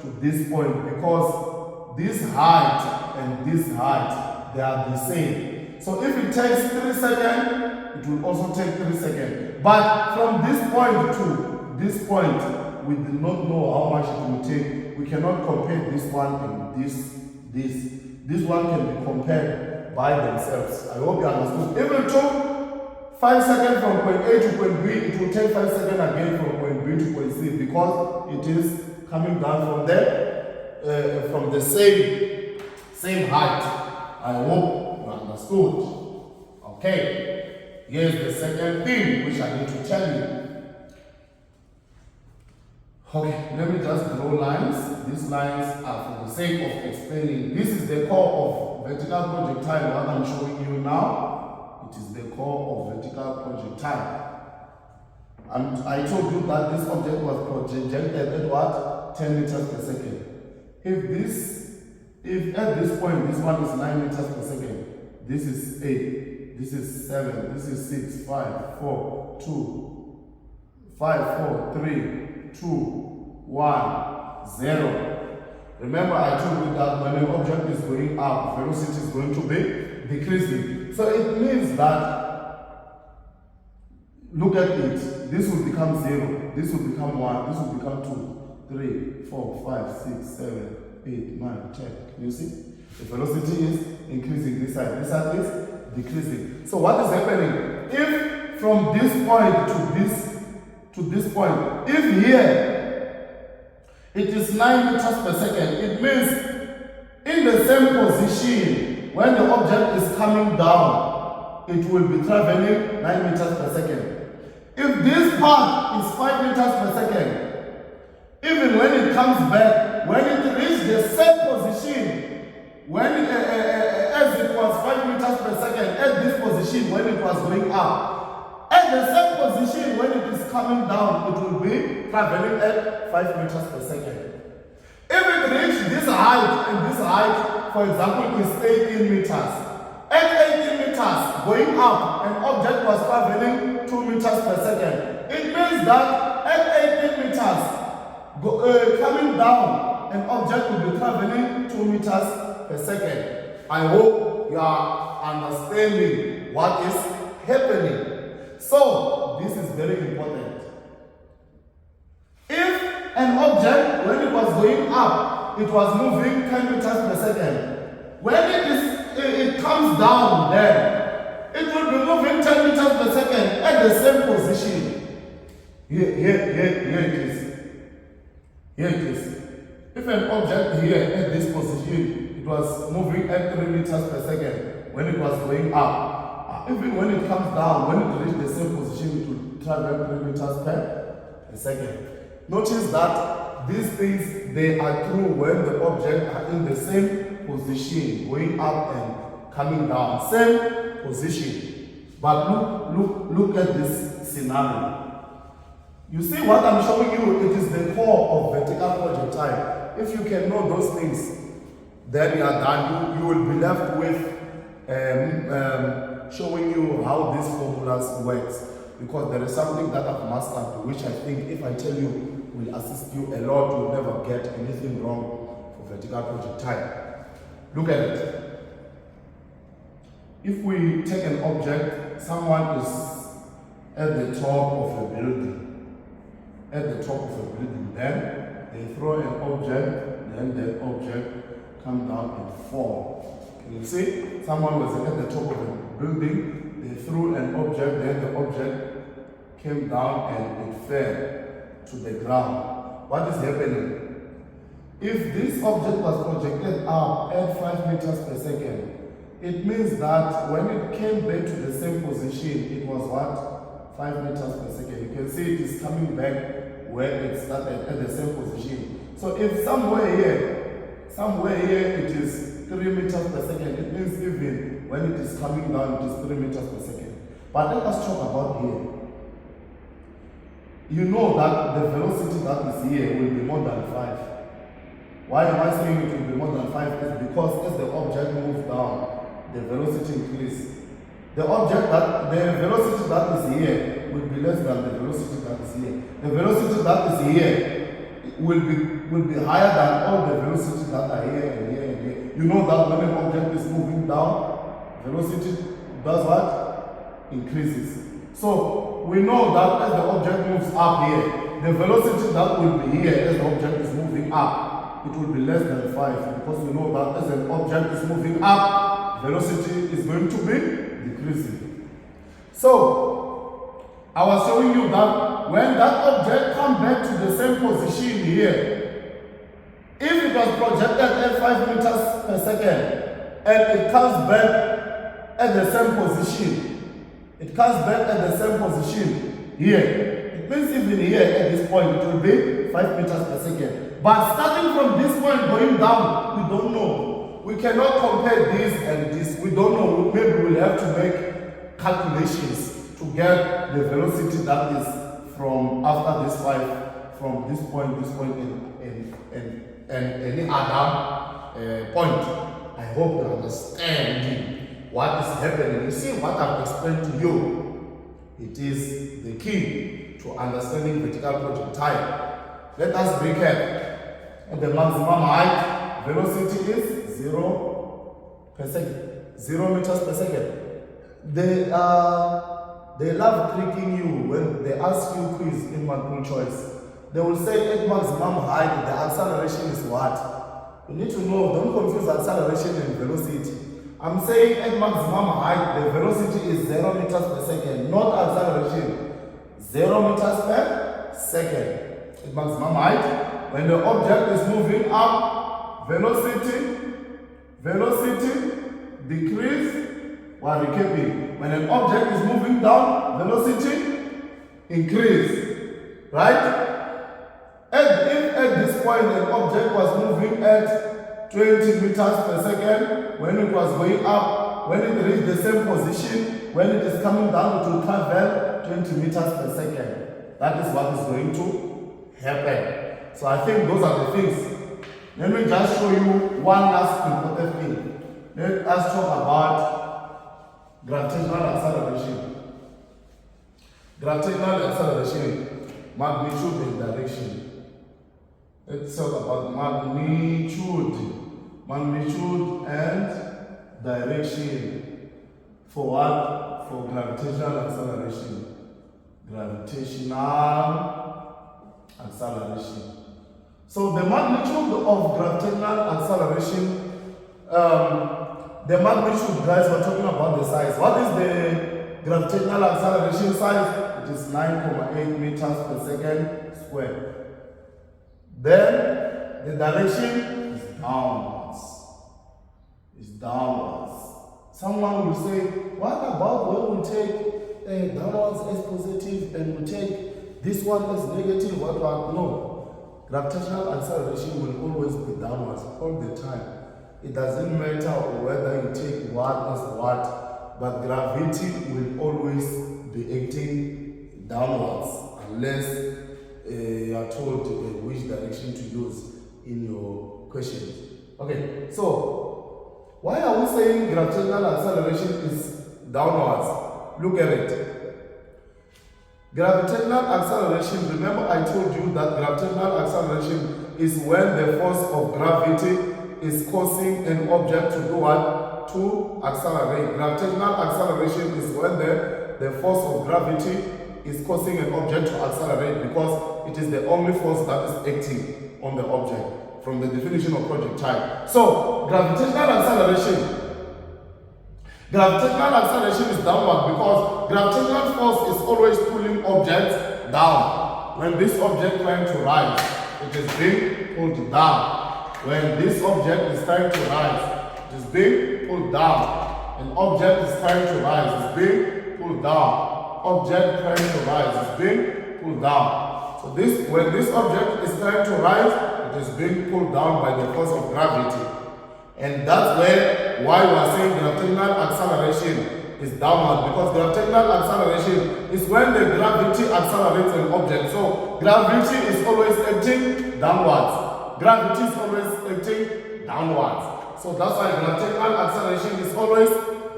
to this point, because this height and this height, they are the same. So if it takes 3 seconds, it will also take 3 seconds. But from this point to this point, we do not know how much it will take. We cannot compare this one and this. This one can be compared by themselves. I hope you understood. If it took 5 seconds from point A to point B, it will take 5 seconds again from point B to point C, because it is coming down from the same height. I hope you understood. Okay. Here's the second thing which I need to tell you. Okay, let me just draw lines. These lines are for the sake of explaining. This is the core of vertical projectile, what I'm showing you now. It is the core of vertical projectile. And I told you that this object was projected at what? 10 meters per second. If at this point, this one is 9 meters per second, this is 8, this is 7, this is 6, 5, 4, 2, 5, 4, 3, 2, 1, 0. Remember, I told you that when an object is going up, velocity is going to be decreasing. So it means that, look at it, this will become 0, this will become 1, this will become 2, 3, 4, 5, 6, 7, 8, 9, 10. You see? The velocity is increasing this side is decreasing. So what is happening? If from this point to this point, if here it is 9 meters per second, it means in the same position when the object is coming down, it will be traveling 9 meters per second. If this part is 5 meters per second, even when it comes back, when it reaches the same position, when as it was 5 meters per second, at this position when it was going up, at the same position when it is coming down, it will be traveling at 5 meters per second. If it reaches this height, and this height, for example, is 18 meters, at 18 meters going up, an object was traveling 2 meters per second. It means that at 18 meters coming down, an object will be traveling 2 meters per second. I hope you are understanding what is happening. So, this is very important. If an object, when it was going up, it was moving 10 meters per second. When it comes down, then it will be moving 10 meters per second at the same position. Here it is. Here it is. If an object here at this position, it was moving at 3 meters per second when it was going up. Even when it comes down, when it reaches the same position, it will travel 3 meters per second. Notice that these things, they are true when the object are in the same position, going up and coming down. Same position. But look at this scenario. You see what I'm showing you, it is the core of vertical projectile. If you can know those things, then you are done. You will be left with showing you how these formulas works. Because there is something that I've mastered, which I think if I tell you will assist you a lot, you'll never get anything wrong for vertical projectile. Look at it. If we take an object, someone is at the top of a building. At the top of a building, then they throw an object, then that object comes down and fall. Can you see? Someone was at the top of a building, they threw an object, then the object came down and it fell to the ground. What is happening? If this object was projected up at 5 meters per second, it means that when it came back to the same position, it was what? 5 meters per second. You can see it is coming back where it started at the same position. So if somewhere here it is 3 meters per second, it means even when it is coming down, it is 3 meters per second. But let us talk about here. You know that the velocity that is here will be more than 5. Why am I saying it will be more than 5? Is because as the object moves down, the velocity increases. The velocity that is here will be less than the velocity that is here. The velocity that is here will be higher than all the velocities that are here and here and here. You know that when an object is moving down, velocity does what? Increases. So we know that as the object moves up here, the velocity that will be here as the object is moving up, it will be less than 5, because we know that as an object is moving up, velocity is going to be decreasing. So I was showing you that when that object comes back to the same position here, if it was projected at 5 meters per second and it comes back at the same position, here, it means even here at this point it will be 5 meters per second. But starting from this point going down, we don't know. We cannot compare this and this. We don't know. Maybe we'll have to make calculations to get the velocity that is from after this 5, from this point, and any other point. I hope you understand what is happening. You see what I've explained to you. It is the key to understanding vertical projectile. Let us recap. At the maximum height, velocity is 0 per second, 0 meters per second. They love tricking you when they ask you quiz in multiple choice. They will say at maximum height, the acceleration is what? You need to know, don't confuse acceleration and velocity. I'm saying at maximum height, the velocity is 0 meters per second, not acceleration. 0 meters per second. At maximum height, when the object is moving up, velocity decrease while recapping. When an object is moving down, velocity increase. Right? If at this point an object was moving at 20 meters per second, when it was going up, when it reached the same position, when it is coming down, it will travel 20 meters per second. That is what is going to happen. So I think those are the things. Let me just show you one last important thing. Let us talk about gravitational acceleration. Gravitational acceleration, magnitude and direction. Let's talk about magnitude and direction. For what? For gravitational acceleration. Gravitational acceleration. So the magnitude of gravitational acceleration, the magnitude, guys, we're talking about the size. What is the gravitational acceleration size? It is 9.8 meters per second squared. Then the direction is downwards. It's downwards. Someone will say, what about when we take downwards as positive and we take this one as negative? What? No. Gravitational acceleration will always be downwards all the time. It doesn't matter whether you take what as what, but gravity will always be acting downwards unless you are told which direction to use in your question. Okay, so why are we saying gravitational acceleration is downwards? Look at it. Gravitational acceleration, remember I told you that gravitational acceleration is when the force of gravity is causing an object to do what? To accelerate. Gravitational acceleration is when the force of gravity is causing an object to accelerate because it is the only force that is acting on the object from the definition of projectile. So gravitational acceleration is downward because gravitational force is always pulling objects down. When this object trying to rise, it is being pulled down. When this object is trying to rise, it is being pulled down. An object is trying to rise, it is being pulled down. Object trying to rise is being pulled down. So when this object is trying to rise, it is being pulled down by the force of gravity. And that's why we are saying gravitational acceleration is downward, because gravitational acceleration is when the gravity accelerates an object. So gravity is always acting downwards. Gravity is always acting downwards. So that's why gravitational acceleration is always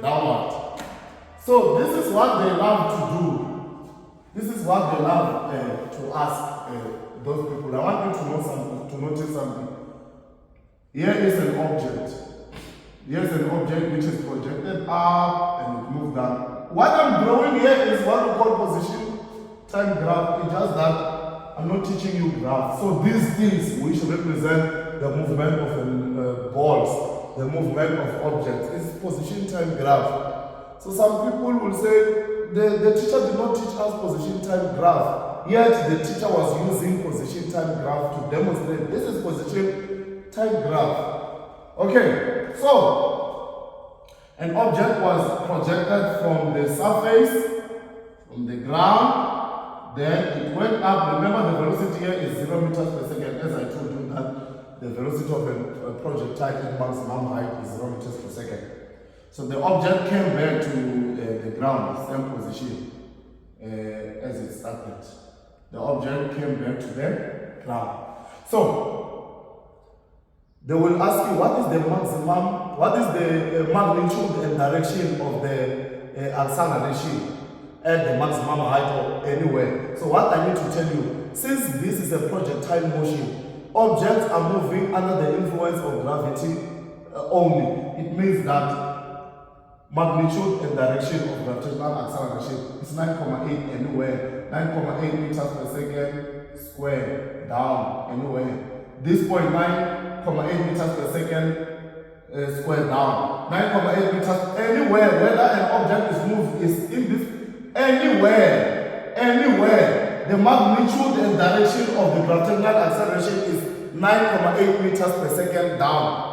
downward. So this is what they love to do. This is what they love to ask those people. I want you to know something, to notice something. Here is an object. Here's an object which is projected up and it moves down. What I'm drawing here is what we call position time graph. It's just that I'm not teaching you graph. So these things which represent the movement of balls, the movement of objects, is position time graph. So some people will say, the teacher did not teach us position time graph, yet the teacher was using position time graph to demonstrate this is position time graph. Okay, so an object was projected from the surface, from the ground, then it went up. Remember the velocity here is 0 meters per second, as I told you that the velocity of a projectile at maximum height is 0 meters per second. So the object came back to the ground, same position as it started. The object came back to the ground. So they will ask you what is the magnitude and direction of the acceleration at the maximum height or anywhere. So what I need to tell you, since this is a projectile motion, objects are moving under the influence of gravity only. It means that magnitude and direction of gravitational acceleration is 9.8 anywhere, 9.8 meters per second squared down anywhere. This 0.9 9.8 meters per second square down. 9.8 meters anywhere, whether an object is moved is in this, anywhere, the magnitude and direction of the gravitational acceleration is 9.8 meters per second down.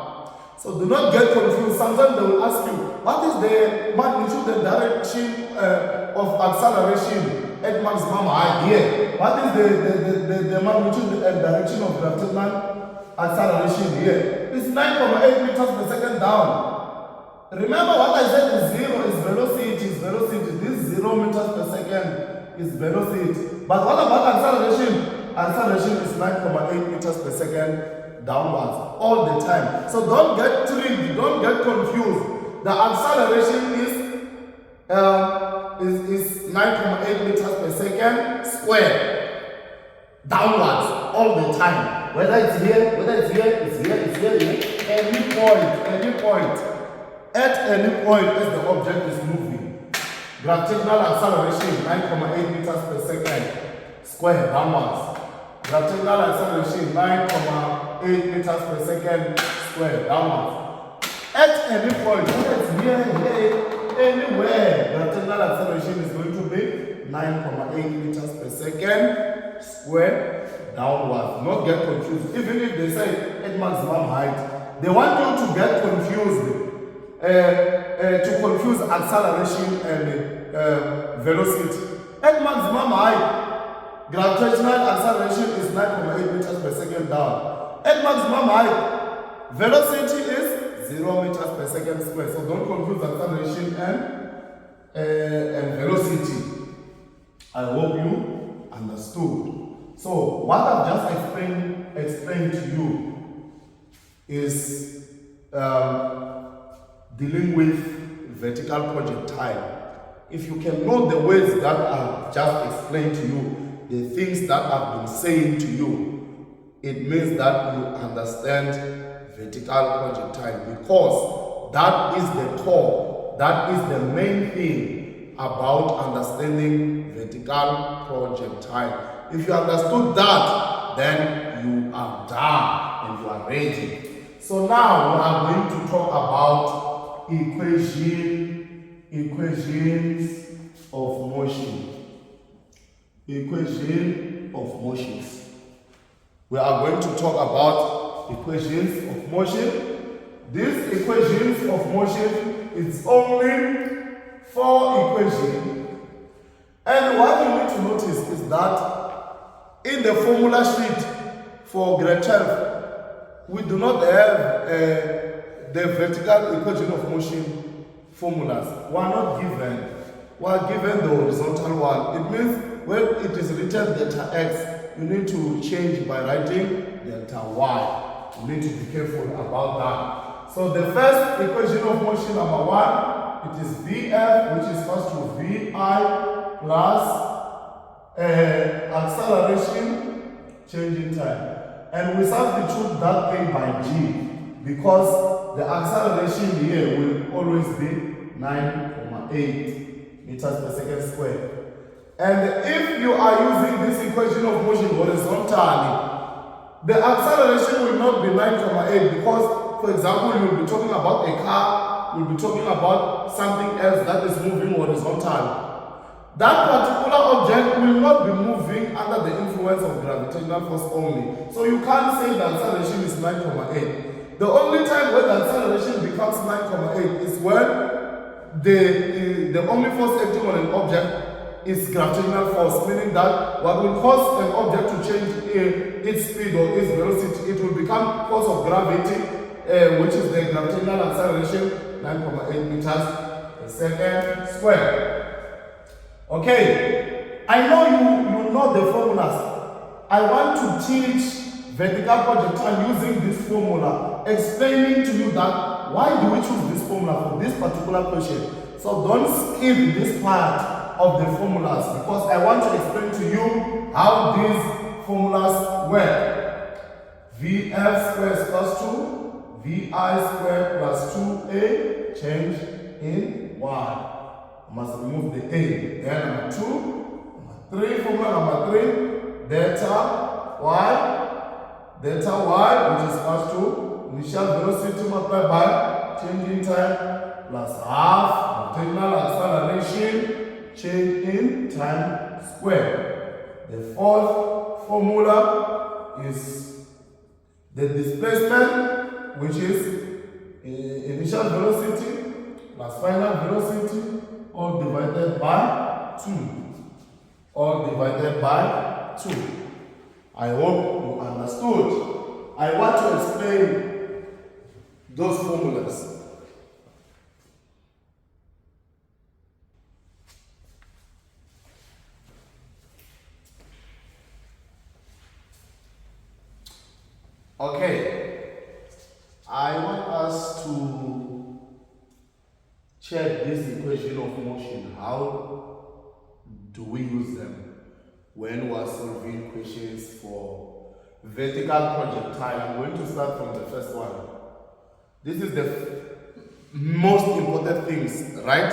So do not get confused. Sometimes they will ask you, what is the magnitude and direction of acceleration at maximum height here? What is the magnitude and direction of gravitational acceleration here? It's 9.8 meters per second down. Remember what I said is zero is velocity. This 0 meters per second is velocity. But what about acceleration? Acceleration is 9.8 meters per second downwards all the time. So don't get tricked, don't get confused. The acceleration is 9.8 meters per second square downwards all the time. Whether it's here, it's here. Any point. At any point as the object is moving, gravitational acceleration 9.8 meters per second square downwards. Gravitational acceleration 9.8 meters per second square downwards. At any point, whether it's here, anywhere, gravitational acceleration is going to be 9.8 meters per second square downwards. Not get confused. Even if they say at maximum height, they want you to get confused. To confuse acceleration and velocity. At maximum height, gravitational acceleration is 9.8 meters per second down. At maximum height, velocity is 0 meters per second square. So don't confuse acceleration and velocity. I hope you understood. So what I've just explained to you is dealing with vertical projectile. If you can know the words that I've just explained to you, the things that I've been saying to you, it means that you understand vertical projectile, because that is the core, that is the main thing about understanding vertical projectile. If you understood that, then you are done and you are ready. So now we are going to talk about equations of motion. Equation of motions. We are going to talk about equations of motion. These equations of motion is only 4 equations. And what you need to notice is that in the formula sheet for grade 12, we do not have the vertical equation of motion formulas. We are not given. We are given the horizontal one. It means when it is written delta x, you need to change by writing delta y. You need to be careful about that. So the first equation of motion, number 1, it is Vf, which is equal to Vi plus acceleration, change in time. And we substitute that thing by g, because the acceleration here will always be 9.8 meters per second square. And if you are using this equation of motion horizontally, the acceleration will not be 9.8, because, for example, you will be talking about a car, you will be talking about something else that is moving horizontally. That particular object will not be moving under the influence of gravitational force only. So you can't say the acceleration is 9.8. The only time when the acceleration becomes 9.8 is when the only force acting on an object is gravitational force, meaning that what will cause an object to change its speed or its velocity, it will become force of gravity, which is the gravitational acceleration, 9.8 meters per second square. Okay, I know you know the formulas. I want to teach vertical projectile using this formula, explaining to you that why do we choose this formula for this particular question. So don't skip this part of the formulas, because I want to explain to you how these formulas work. Vf squared is equals to Vi squared plus 2a, change in y. I must remove the a. Then number 2, number 3, formula number 3, delta y, which is equals to initial velocity multiplied by change in time plus half rotational acceleration change in time squared. The fourth formula is the displacement, which is initial velocity plus final velocity, all divided by 2. All divided by 2. I hope you understood. I want to explain those formulas. Okay, I want us to check this equation of motion. How do we use them when we are solving questions for vertical projectile? I'm going to start from the first one. This is the most important things, right?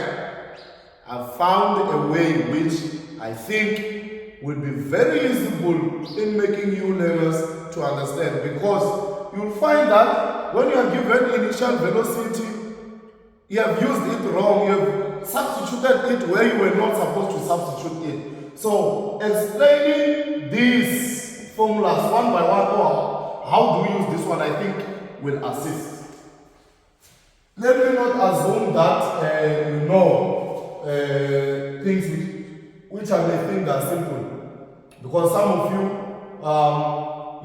I've found a way which I think will be very useful in making you learners to understand, because you'll find that when you are given initial velocity, you have used it wrong, you have substituted it where you were not supposed to substitute it. So explaining these formulas one by one, or how do we use this one, I think will assist. Let me not assume that you know things which I may think are simple, because some of you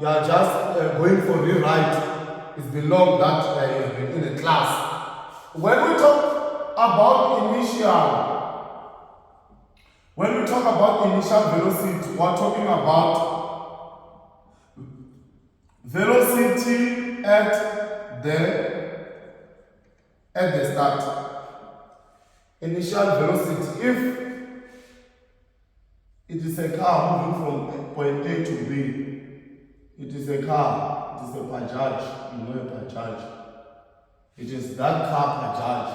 you are just going for rewrite. It's been long that you've been in a class. When we talk about initial velocity, we're talking about velocity at the start. Initial velocity. If it is a car moving from point A to B, it is a car, it is a bajaj, you know a bajaj. It is that car bajaj.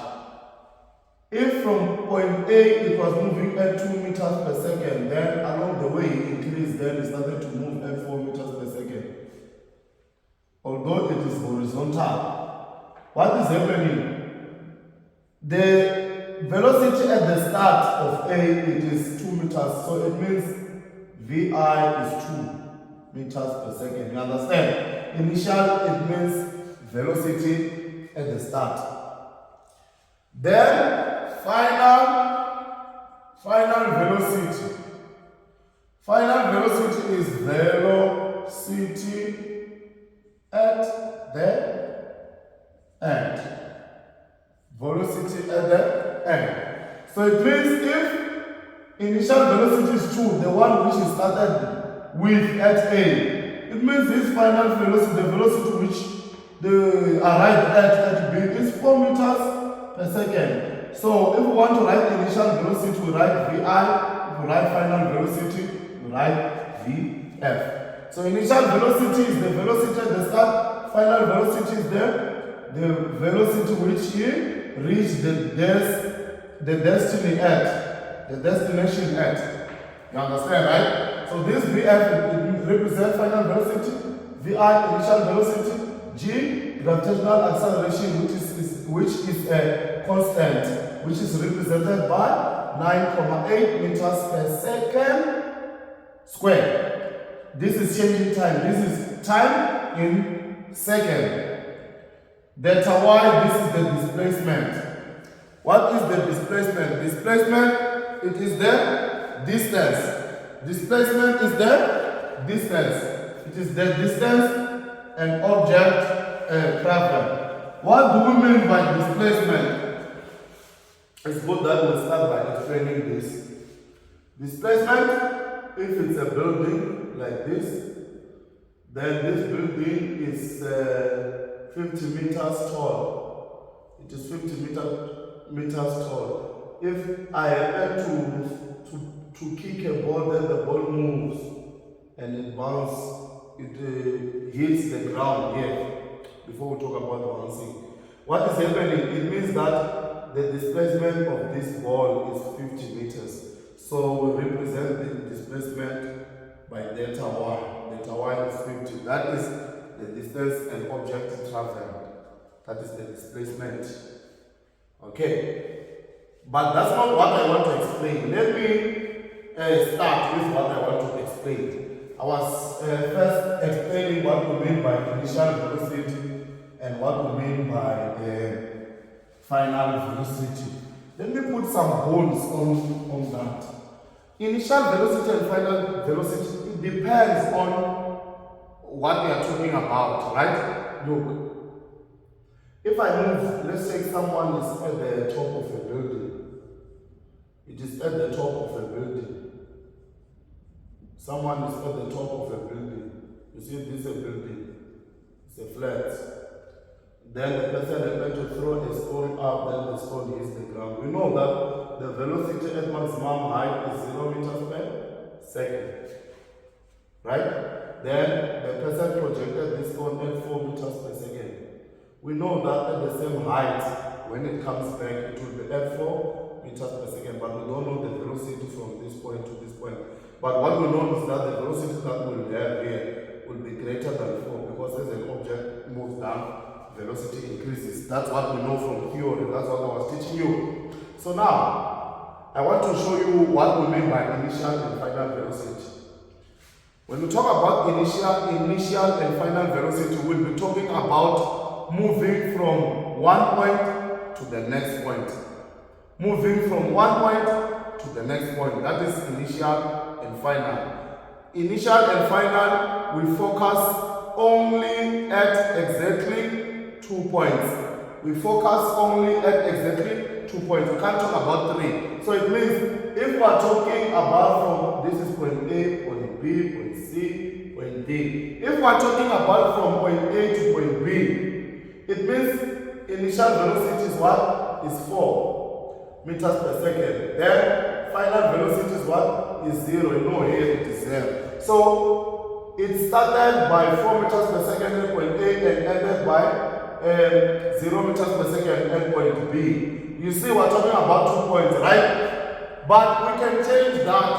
If from point A it was moving at 2 meters per second, then along the way it increased, then it started to move at 4 meters per second. Although it is horizontal, what is happening? The velocity at the start of A, it is 2 meters, so it means VI is 2 meters per second. You understand? Initial, it means velocity at the start. Then final velocity. Final velocity is velocity at the end. Velocity at the end. So it means if initial velocity is 2, the one which is started with at A, it means this final velocity, the velocity which they arrived at B, is 4 meters per second. So if we want to write initial velocity, we write VI. If we write final velocity, we write VF. So initial velocity is the velocity at the start, final velocity is the velocity which you reach the destination at. You understand, right? So this VF represents final velocity, VI initial velocity, G gravitational acceleration, which is a constant, which is represented by 9.8 meters per second squared. This is changing time. This is time in second. Delta Y, this is the displacement. What is the displacement? Displacement, it is the distance. Displacement is the distance. It is the distance an object travel. What do we mean by displacement? It's good that we start by explaining this. Displacement, if it's a building like this, then this building is 50 meters tall. It is 50 meters tall. If I happen to kick a ball, then the ball moves and it bounces. It hits the ground here. Before we talk about bouncing, what is happening? It means that the displacement of this ball is 50 meters. So we represent the displacement by delta y. Delta y is 50. That is the distance an object travels. That is the displacement. Okay. But that's not what I want to explain. Let me start with what I want to explain. I was first explaining what we mean by initial velocity and what we mean by final velocity. Let me put some bones on that. Initial velocity and final velocity, it depends on what we are talking about, right? Look. If I move, let's say someone is at the top of a building. It is at the top of a building. Someone is at the top of a building. You see, this is a building. It's a flat. Then the person is going to throw a stone up, then the stone hits the ground. We know that the velocity at maximum height is 0 meters per second. Right? Then the person projected this stone at 4 meters per second. We know that at the same height, when it comes back, it will be at 4 meters per second, but we don't know the velocity from this point to this point. But what we know is that the velocity that we'll have here will be greater than 4, because as an object moves down, velocity increases. That's what we know from theory. That's what I was teaching you. So now, I want to show you what we mean by initial and final velocity. When we talk about initial and final velocity, we'll be talking about moving from one point to the next point. Moving from one point to the next point. That is initial and final. Initial and final, we focus only at exactly 2 points. We focus only at exactly 2 points. We can't talk about 3. So it means if we are talking about from, this is point A, point B, point C, point D. If we are talking about from point A to point B, it means initial velocity is what? Is 4 meters per second. Then final velocity is what? Is 0. You know here it is 0. So it started by 4 meters per second at point A and ended by 0 meters per second at point B. You see we're talking about 2 points, right? But we can change that.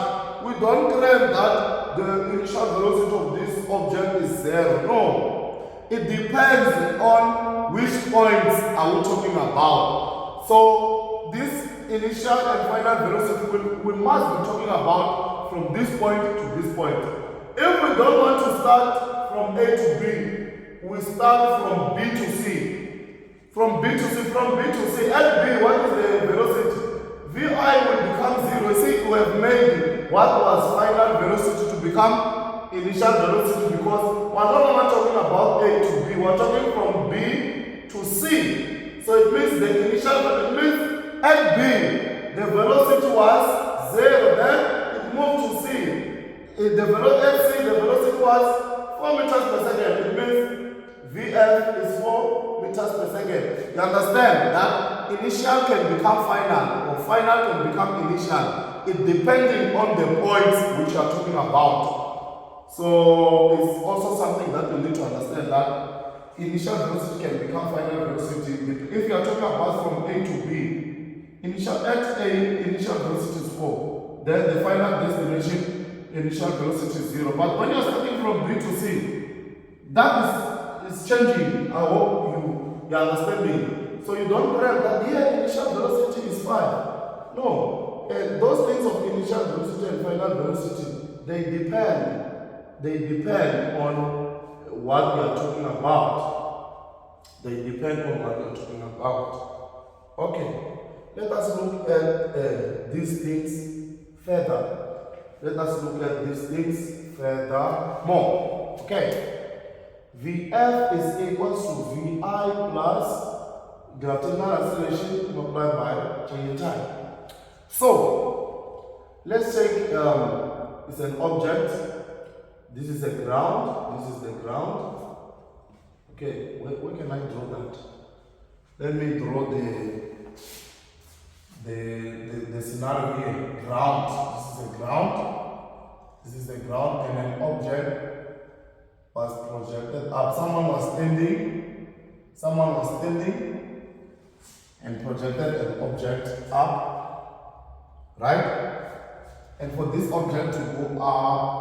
We don't claim that the initial velocity of this object is 0. No. It depends on which points are we talking about. So this initial and final velocity we must be talking about from this point to this point. If we don't want to start from A to B, we start from B to C. From B to C, at B, what is the velocity? Vi will become 0. See, we have made what was final velocity to become initial velocity, because we're no longer talking about A to B, we're talking from B to C. So it means the initial, it means at B, the velocity was 0, then it moved to C. At C, the velocity was 4 meters per second. It means VF is 4 meters per second. You understand that initial can become final, or final can become initial, it depending on the points which you are talking about. So it's also something that we need to understand, that initial velocity can become final velocity. If you are talking about from A to B, initial velocity is 4. Then the final destination, initial velocity is 0. But when you are starting from B to C, that is changing. I hope you understand me. So you don't grab that here initial velocity is 5. No. Those things of initial velocity and final velocity, they depend on what we are talking about. They depend on what we are talking about. Okay, let us look at these things further. Let us look at these things further more. Okay, Vf is equals to Vi plus gravitational acceleration multiplied by change in time. So, let's take it's an object. This is the ground. This is the ground. Okay, where can I draw that? Let me draw the scenario here. Ground. This is the ground. This is the ground, and an object was projected up. Someone was standing and projected an object up, right? And for this object to go up,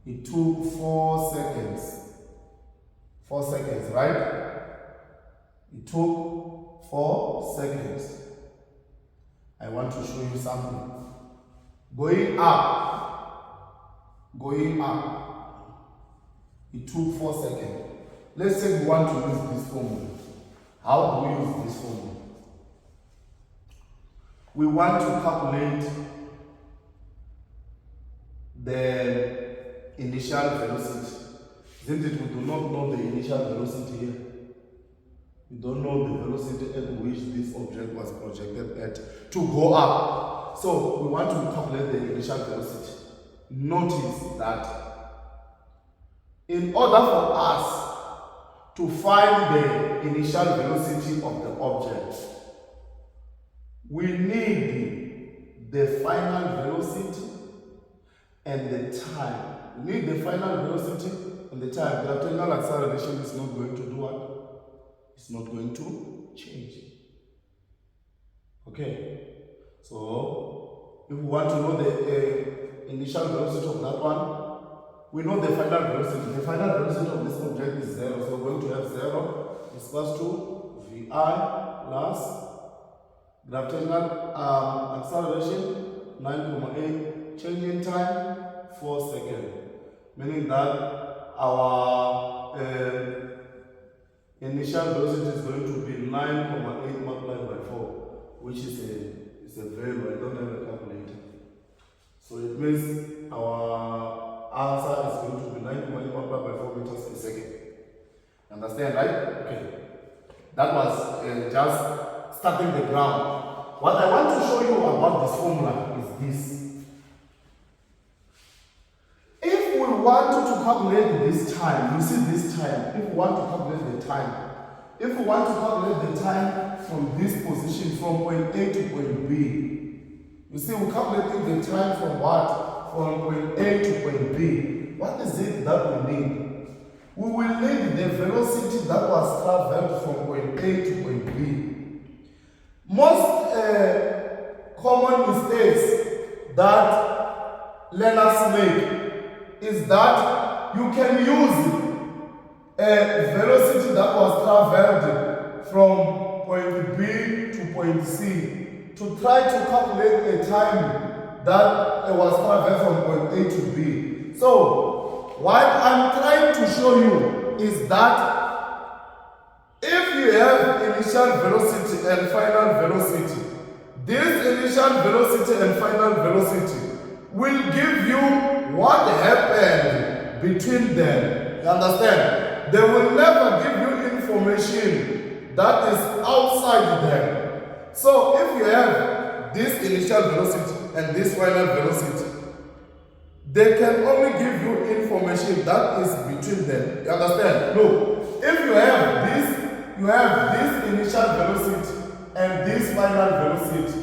it took 4 seconds. 4 seconds, right? It took 4 seconds. I want to show you something. Going up, it took 4 seconds. Let's say we want to use this formula. How do we use this formula? We want to calculate the initial velocity. Isn't it? We do not know the initial velocity here. We don't know the velocity at which this object was projected at to go up. So we want to calculate the initial velocity. Notice that in order for us to find the initial velocity of the object, we need the final velocity and the time. We need the final velocity and the time. Gravitational acceleration is not going to do what? It's not going to change. Okay. So if we want to know the initial velocity of that one, we know the final velocity. The final velocity of this object is 0. So we're going to have 0 is equals to VI plus gravitational acceleration 9.8, change in time 4 seconds, meaning that our initial velocity is going to be 9.8 multiplied by 4, which is a value. I don't have a calculator. So it means our answer is going to be 9.8 multiplied by 4 meters per second. Understand, right? Okay. That was just starting the ground. What I want to show you about this formula is this. If we want to calculate this time, you see this time, if we want to calculate the time, if we want to calculate the time from this position, from point A to point B, you see we're calculating the time from what? From point A to point B. What is it that we need? We will need the velocity that was traveled from point A to point B. Most common mistakes that learners make is that you can use a velocity that was traveled from point B to point C to try to calculate a time that was traveled from point A to B. So, what I'm trying to show you is that if you have initial velocity and final velocity, this initial velocity and final velocity will give you what happened between them. You understand? They will never give you information that is outside them. So if you have this initial velocity and this final velocity, they can only give you information that is between them. You understand? No. If you have this initial velocity and this final velocity,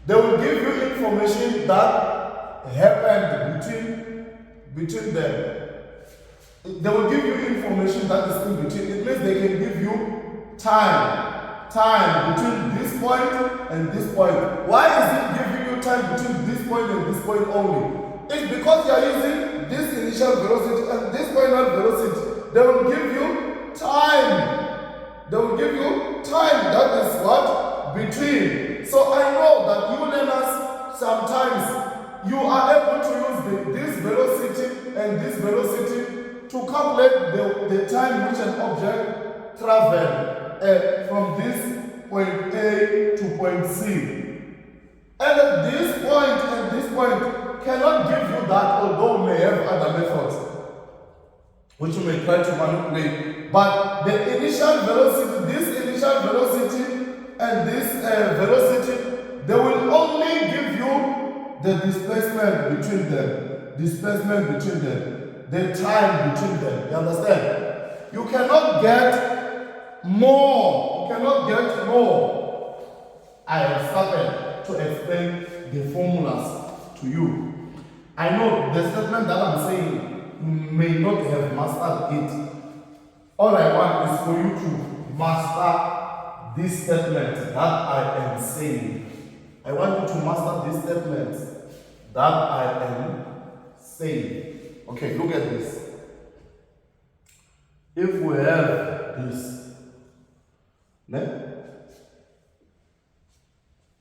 they will give you information that happened between them. They will give you information that is in between. It means they can give you time between this point and this point. Why is it giving you time between this point and this point only? It's because you are using this initial velocity and this final velocity. They will give you time. They will give you time that is what? Between. So I know that you learners, sometimes you are able to use this velocity and this velocity to calculate the time which an object traveled from this point A to point C. And at this point and this point cannot give you that, although we may have other methods which you may try to manipulate. But the initial velocity, this initial velocity and this velocity, they will only give you the displacement between them, the time between them. You understand? You cannot get more. I have started to explain the formulas to you. I know the statement that I'm saying, you may not have mastered it. All I want is for you to master this statement that I am saying. I want you to master this statement that I am saying. Okay, look at this. If we have this, Ne?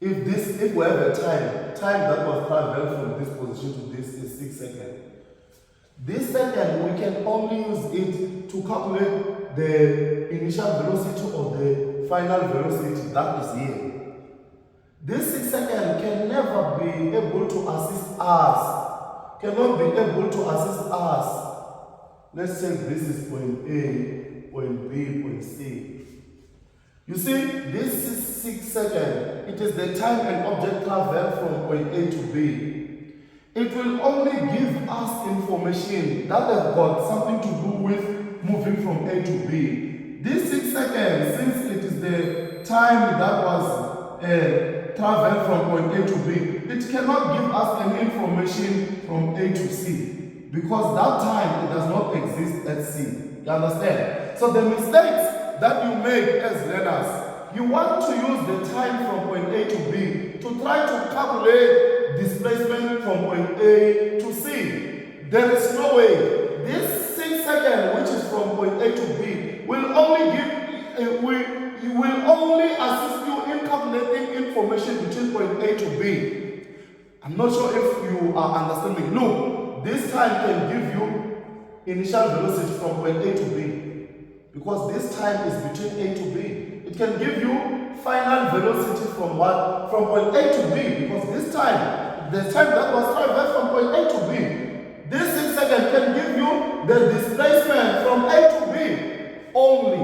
If we have a time that was traveled from this position to this is 6 seconds. This second, we can only use it to calculate the initial velocity or the final velocity, that is here. This 6 seconds can never be able to assist us, cannot be able to assist us. Let's say this is point A, point B, point C. You see, this is 6 seconds. It is the time an object travels from point A to B. It will only give us information that has got something to do with moving from A to B. This 6 seconds, since it is the time that was traveled from point A to B, it cannot give us any information from A to C because that time it does not exist at C. You understand? So the mistakes that you make as learners, you want to use the time from point A to B to try to calculate displacement from point A to C. There is no way. This 6 seconds, which is from point A to B, will only assist you in calculating information between point A to B. I'm not sure if you are understanding. Look, this time can give you initial velocity from point A to B because this time is between A to B. It can give you final velocity from what? From point A to B because this time, the time that was traversed from point A to B, this 6 seconds can give you the displacement from A to B only.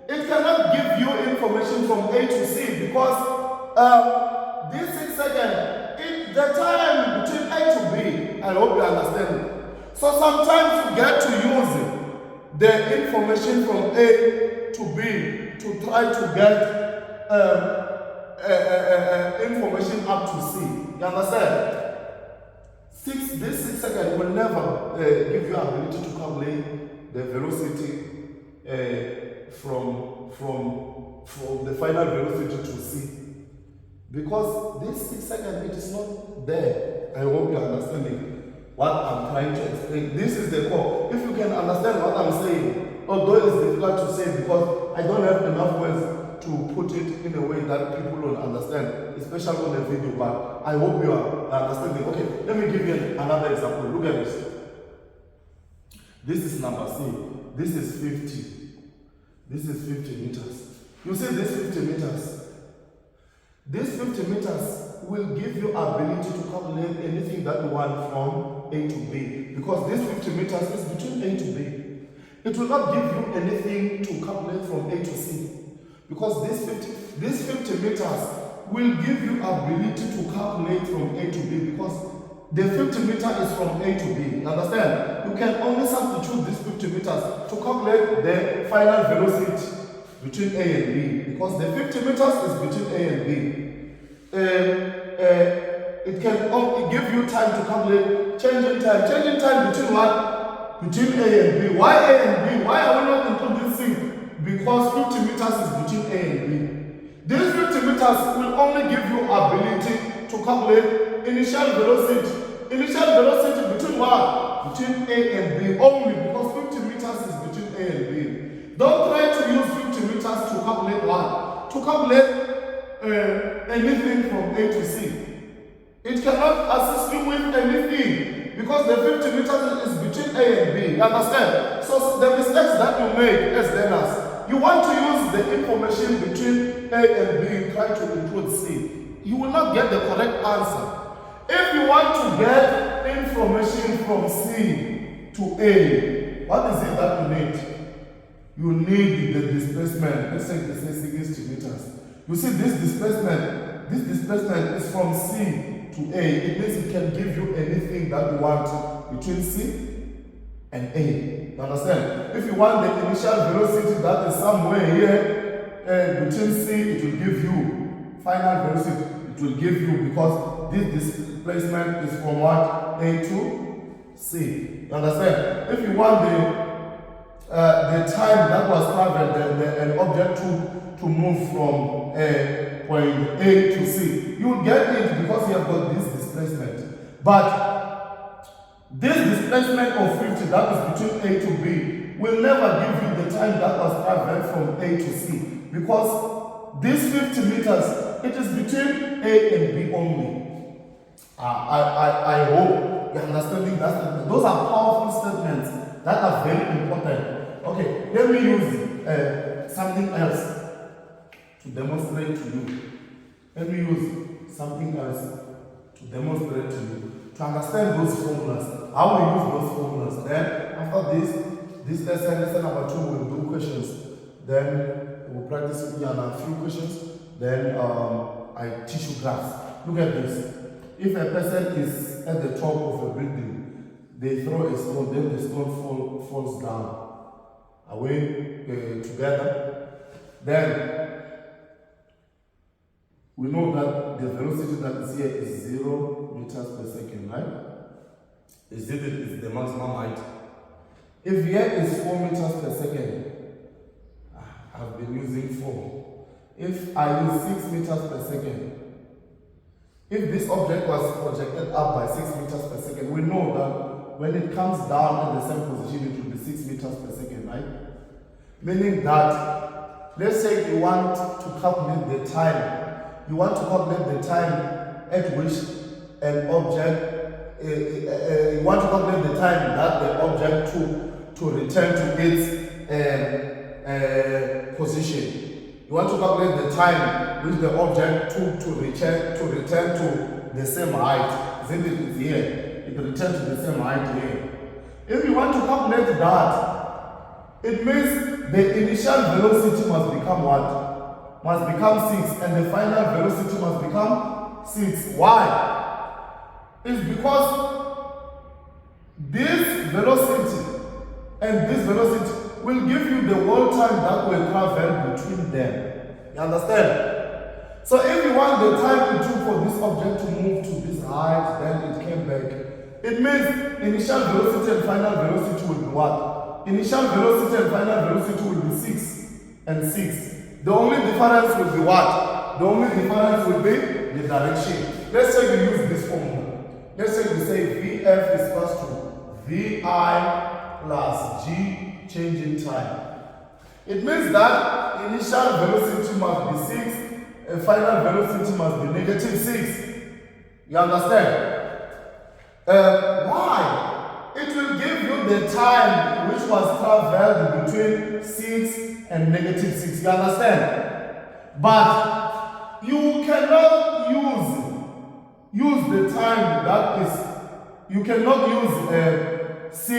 It cannot give you information from A to C because this 6 seconds, the time between A to B, I hope you understand it. So sometimes you get to use the information from A to B to try to get information up to C. You understand? This 6 seconds will never give you ability to calculate the velocity from the final velocity to C. Because this 6 seconds, it is not there. I hope you are understanding what I'm trying to explain. This is the core. If you can understand what I'm saying, although it's difficult to say because I don't have enough words to put it in a way that people will understand, especially on the video, but I hope you are understanding. Okay, let me give you another example. Look at this. This is number C. This is 50. This is 50 meters. You see this 50 meters? This 50 meters will give you ability to calculate anything that you want from A to B because this 50 meters is between A to B. It will not give you anything to calculate from A to C because this 50 meters will give you ability to calculate from A to B because the 50 meters is from A to B. You understand? You can only substitute this 50 meters to calculate the final velocity between A and B because the 50 meters is between A and B. It can only give you time to calculate changing time. Changing time between what? Between A and B. Why A and B? Why are we not including C? Because 50 meters is between A and B. These 50 meters will only give you ability to calculate initial velocity. Initial velocity between what? Between A and B only because 50 meters is between A and B. Don't try to use 50 meters to calculate what? To calculate anything from A to C. It cannot assist you with anything because the 50 meters is between A and B. You understand? So the mistakes that you make as learners, you want to use the information between A and B, try to include C. You will not get the correct answer. If you want to get information from C to A, what is it that you need? You need the displacement. Let's say this is 60 meters. You see this displacement is from C to A. It means it can give you anything that you want between C and A. You understand? If you want the initial velocity that is somewhere here between C, it will give you final velocity. It will give you because this displacement is from what? A to C. You understand? If you want the time that was traveled, an object to move from point A to C, you will get it because you have got this displacement. But this displacement of 50 that is between A to B will never give you the time that was traveled from A to C because this 50 meters, it is between A and B only. I hope you're understanding that statement. Those are powerful statements that are very important. Okay, let me use something else to demonstrate to you. Let me use something else to demonstrate to you. To understand those formulas, how we use those formulas. Then after this lesson number 2, we'll do questions. Then we'll practice with you on a few questions. Then I teach you graphs. Look at this. If a person is at the top of a building, they throw a stone, then the stone falls down away together. Then we know that the velocity that is here is 0 meters per second, right? Is the maximum height. If here is 4 meters per second, I've been using 4. If I use 6 meters per second, if this object was projected up by 6 meters per second, we know that when it comes down in the same position, it will be 6 meters per second, right? Meaning that, let's say you want to calculate the time. You want to calculate the time at which an object, you want to calculate the time that the object took to return to its position. You want to calculate the time which the object took to return to the same height. Isn't it here? It returns to the same height here. If you want to calculate that, it means the initial velocity must become what? Must become 6, and the final velocity must become 6. Why? It's because this velocity and this velocity will give you the whole time that will travel between them. You understand? So if you want the time it took for this object to move to this height, then it came back. It means initial velocity and final velocity will be what? Initial velocity and final velocity will be 6 and 6. The only difference will be what? The only difference will be the direction. Let's say we use this formula. Let's say we say Vf is equals to Vi plus G change in time. It means that initial velocity must be 6 and final velocity must be negative 6. You understand? Why? It will give you the time which was traveled between 6 and negative 6. You understand? But you cannot use the time that is, you cannot use 6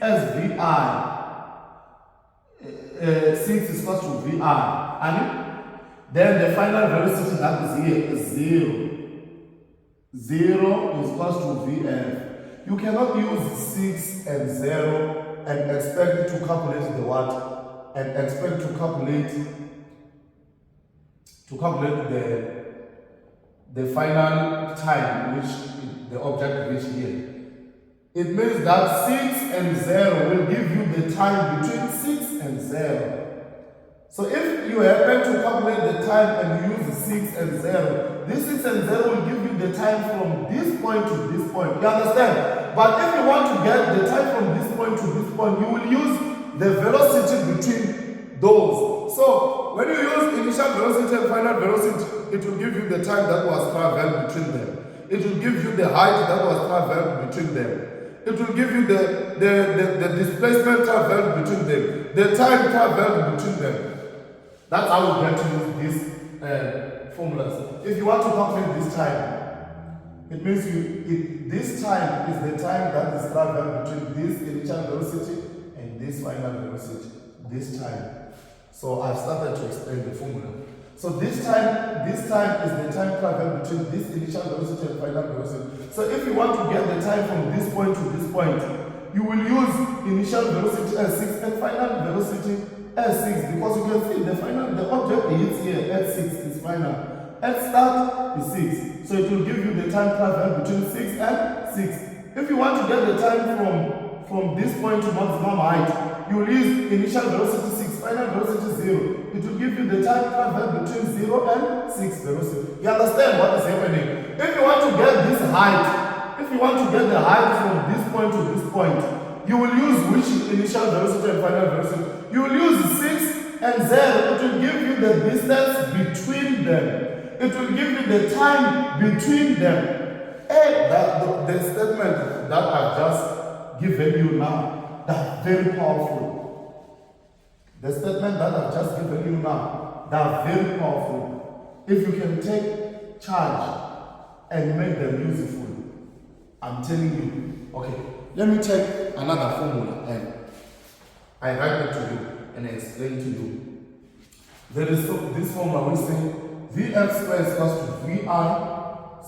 as Vi. 6 is equal to Vi. And then the final velocity that is here is 0. 0 is equal to Vf. You cannot use 6 and 0 and expect to calculate the what? And expect to calculate the final time which the object reached here. It means that 6 and 0 will give you the time between 6 and 0. So if you happen to calculate the time and you use 6 and 0, this 6 and 0 will give you the time from this point to this point. You understand? But if you want to get the time from this point to this point, you will use the velocity between those. So when you use initial velocity and final velocity, it will give you the time that was traveled between them. It will give you the height that was traveled between them. It will give you the displacement traveled between them, the time traveled between them. That's how we get to use these formulas. If you want to calculate this time, it means this time is the time that is traveled between this initial velocity and this final velocity. This time. So I've started to explain the formula. So this time is the time traveled between this initial velocity and final velocity. So if you want to get the time from this point to this point, you will use initial velocity as 6 and final velocity as 6, because you can see the object hits here at 6 is final. At start is 6. So it will give you the time traveled between 6 and 6. If you want to get the time from this point to maximum height, you will use initial velocity 6, final velocity 0. It will give you the time traveled between 0 and 6 velocity. You understand what is happening? If you want to get this height, if you want to get the height from this point to this point, you will use which initial velocity and final velocity? You will use 6 and 0, it will give you the distance between them. It will give you the time between them. And the statement that I've just given you now, that's very powerful. The statement that I've just given you now, that's very powerful. If you can take charge and make them useful, I'm telling you. Okay, let me take another formula and I write it to you and I explain to you. There is this formula we say Vf squared is equals to Vi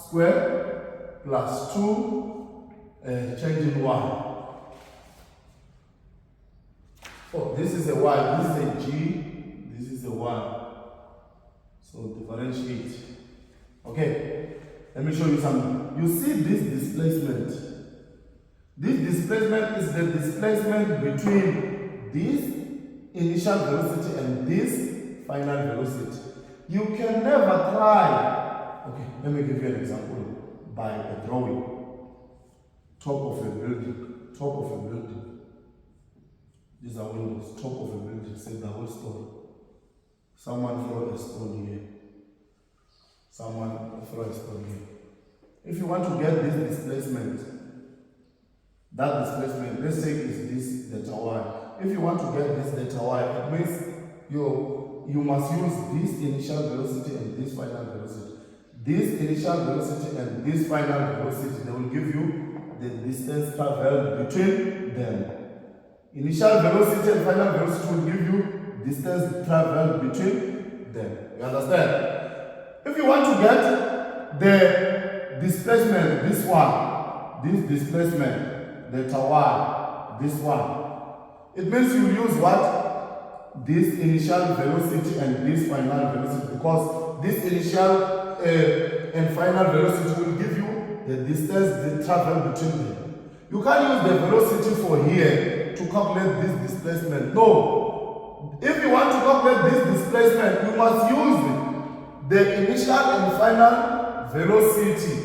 squared plus 2 changing y. Oh, this is a y, this is a g, this is a y. So differentiate. Okay, let me show you something. You see this displacement. This displacement is the displacement between this initial velocity and this final velocity. You can never try. Okay, let me give you an example by a drawing. Top of a building. Top of a building. These are windows. Top of a building. Say the whole story. Someone throw a stone here. Someone throw a stone here. If you want to get this displacement, that displacement, let's say is this delta y. If you want to get this delta y, it means you must use this initial velocity and this final velocity. This initial velocity and this final velocity, they will give you the distance traveled between them. Initial velocity and final velocity will give you distance traveled between them. You understand? If you want to get the displacement, this displacement, delta y, this one, it means you use what? This initial velocity and this final velocity, because this initial and final velocity will give you the distance they travel between them. You can't use the velocity for here to calculate this displacement. No. If you want to calculate this displacement, you must use the initial and final velocity.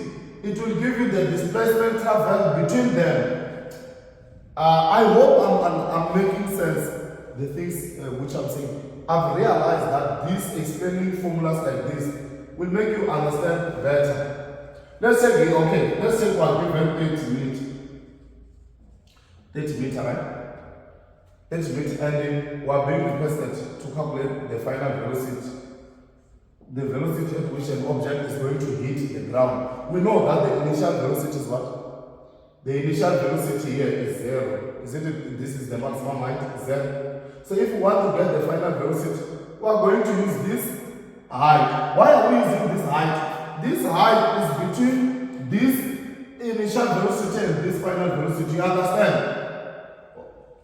It will give you the displacement traveled between them. I hope I'm making sense. The things which I'm saying, I've realized that these explaining formulas like this will make you understand better. Let's say, okay, let's say we're given 30 meters. 30 meters, right? 30 meters, and then we're being requested to calculate the final velocity. The velocity at which an object is going to hit the ground. We know that the initial velocity is what? The initial velocity here is 0. Isn't it? This is the maximum height, 0. So if we want to get the final velocity, we are going to use this height. Why are we using this height? This height is between this initial velocity and this final velocity. You understand?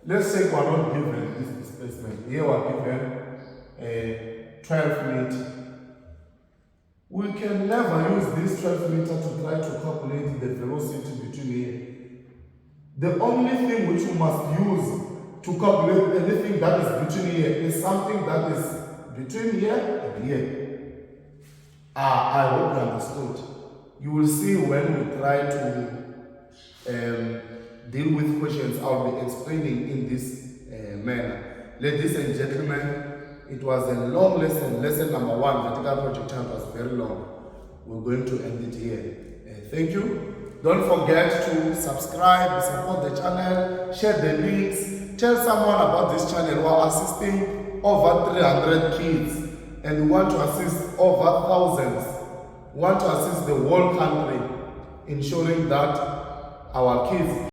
Let's say we are not given this displacement. Here we are given 12 meters. We can never use this 12 meters to try to calculate the velocity between here. The only thing which we must use to calculate anything that is between here is something that is between here and here. I hope you understood. You will see when we try to deal with questions, I'll be explaining in this manner. Ladies and gentlemen, it was a long lesson. Lesson number 1, vertical projectile, was very long. We're going to end it here. Thank you. Don't forget to subscribe, support the channel, share the links, tell someone about this channel. We're assisting over 300 kids and we want to assist over thousands. We want to assist the whole country, ensuring that our kids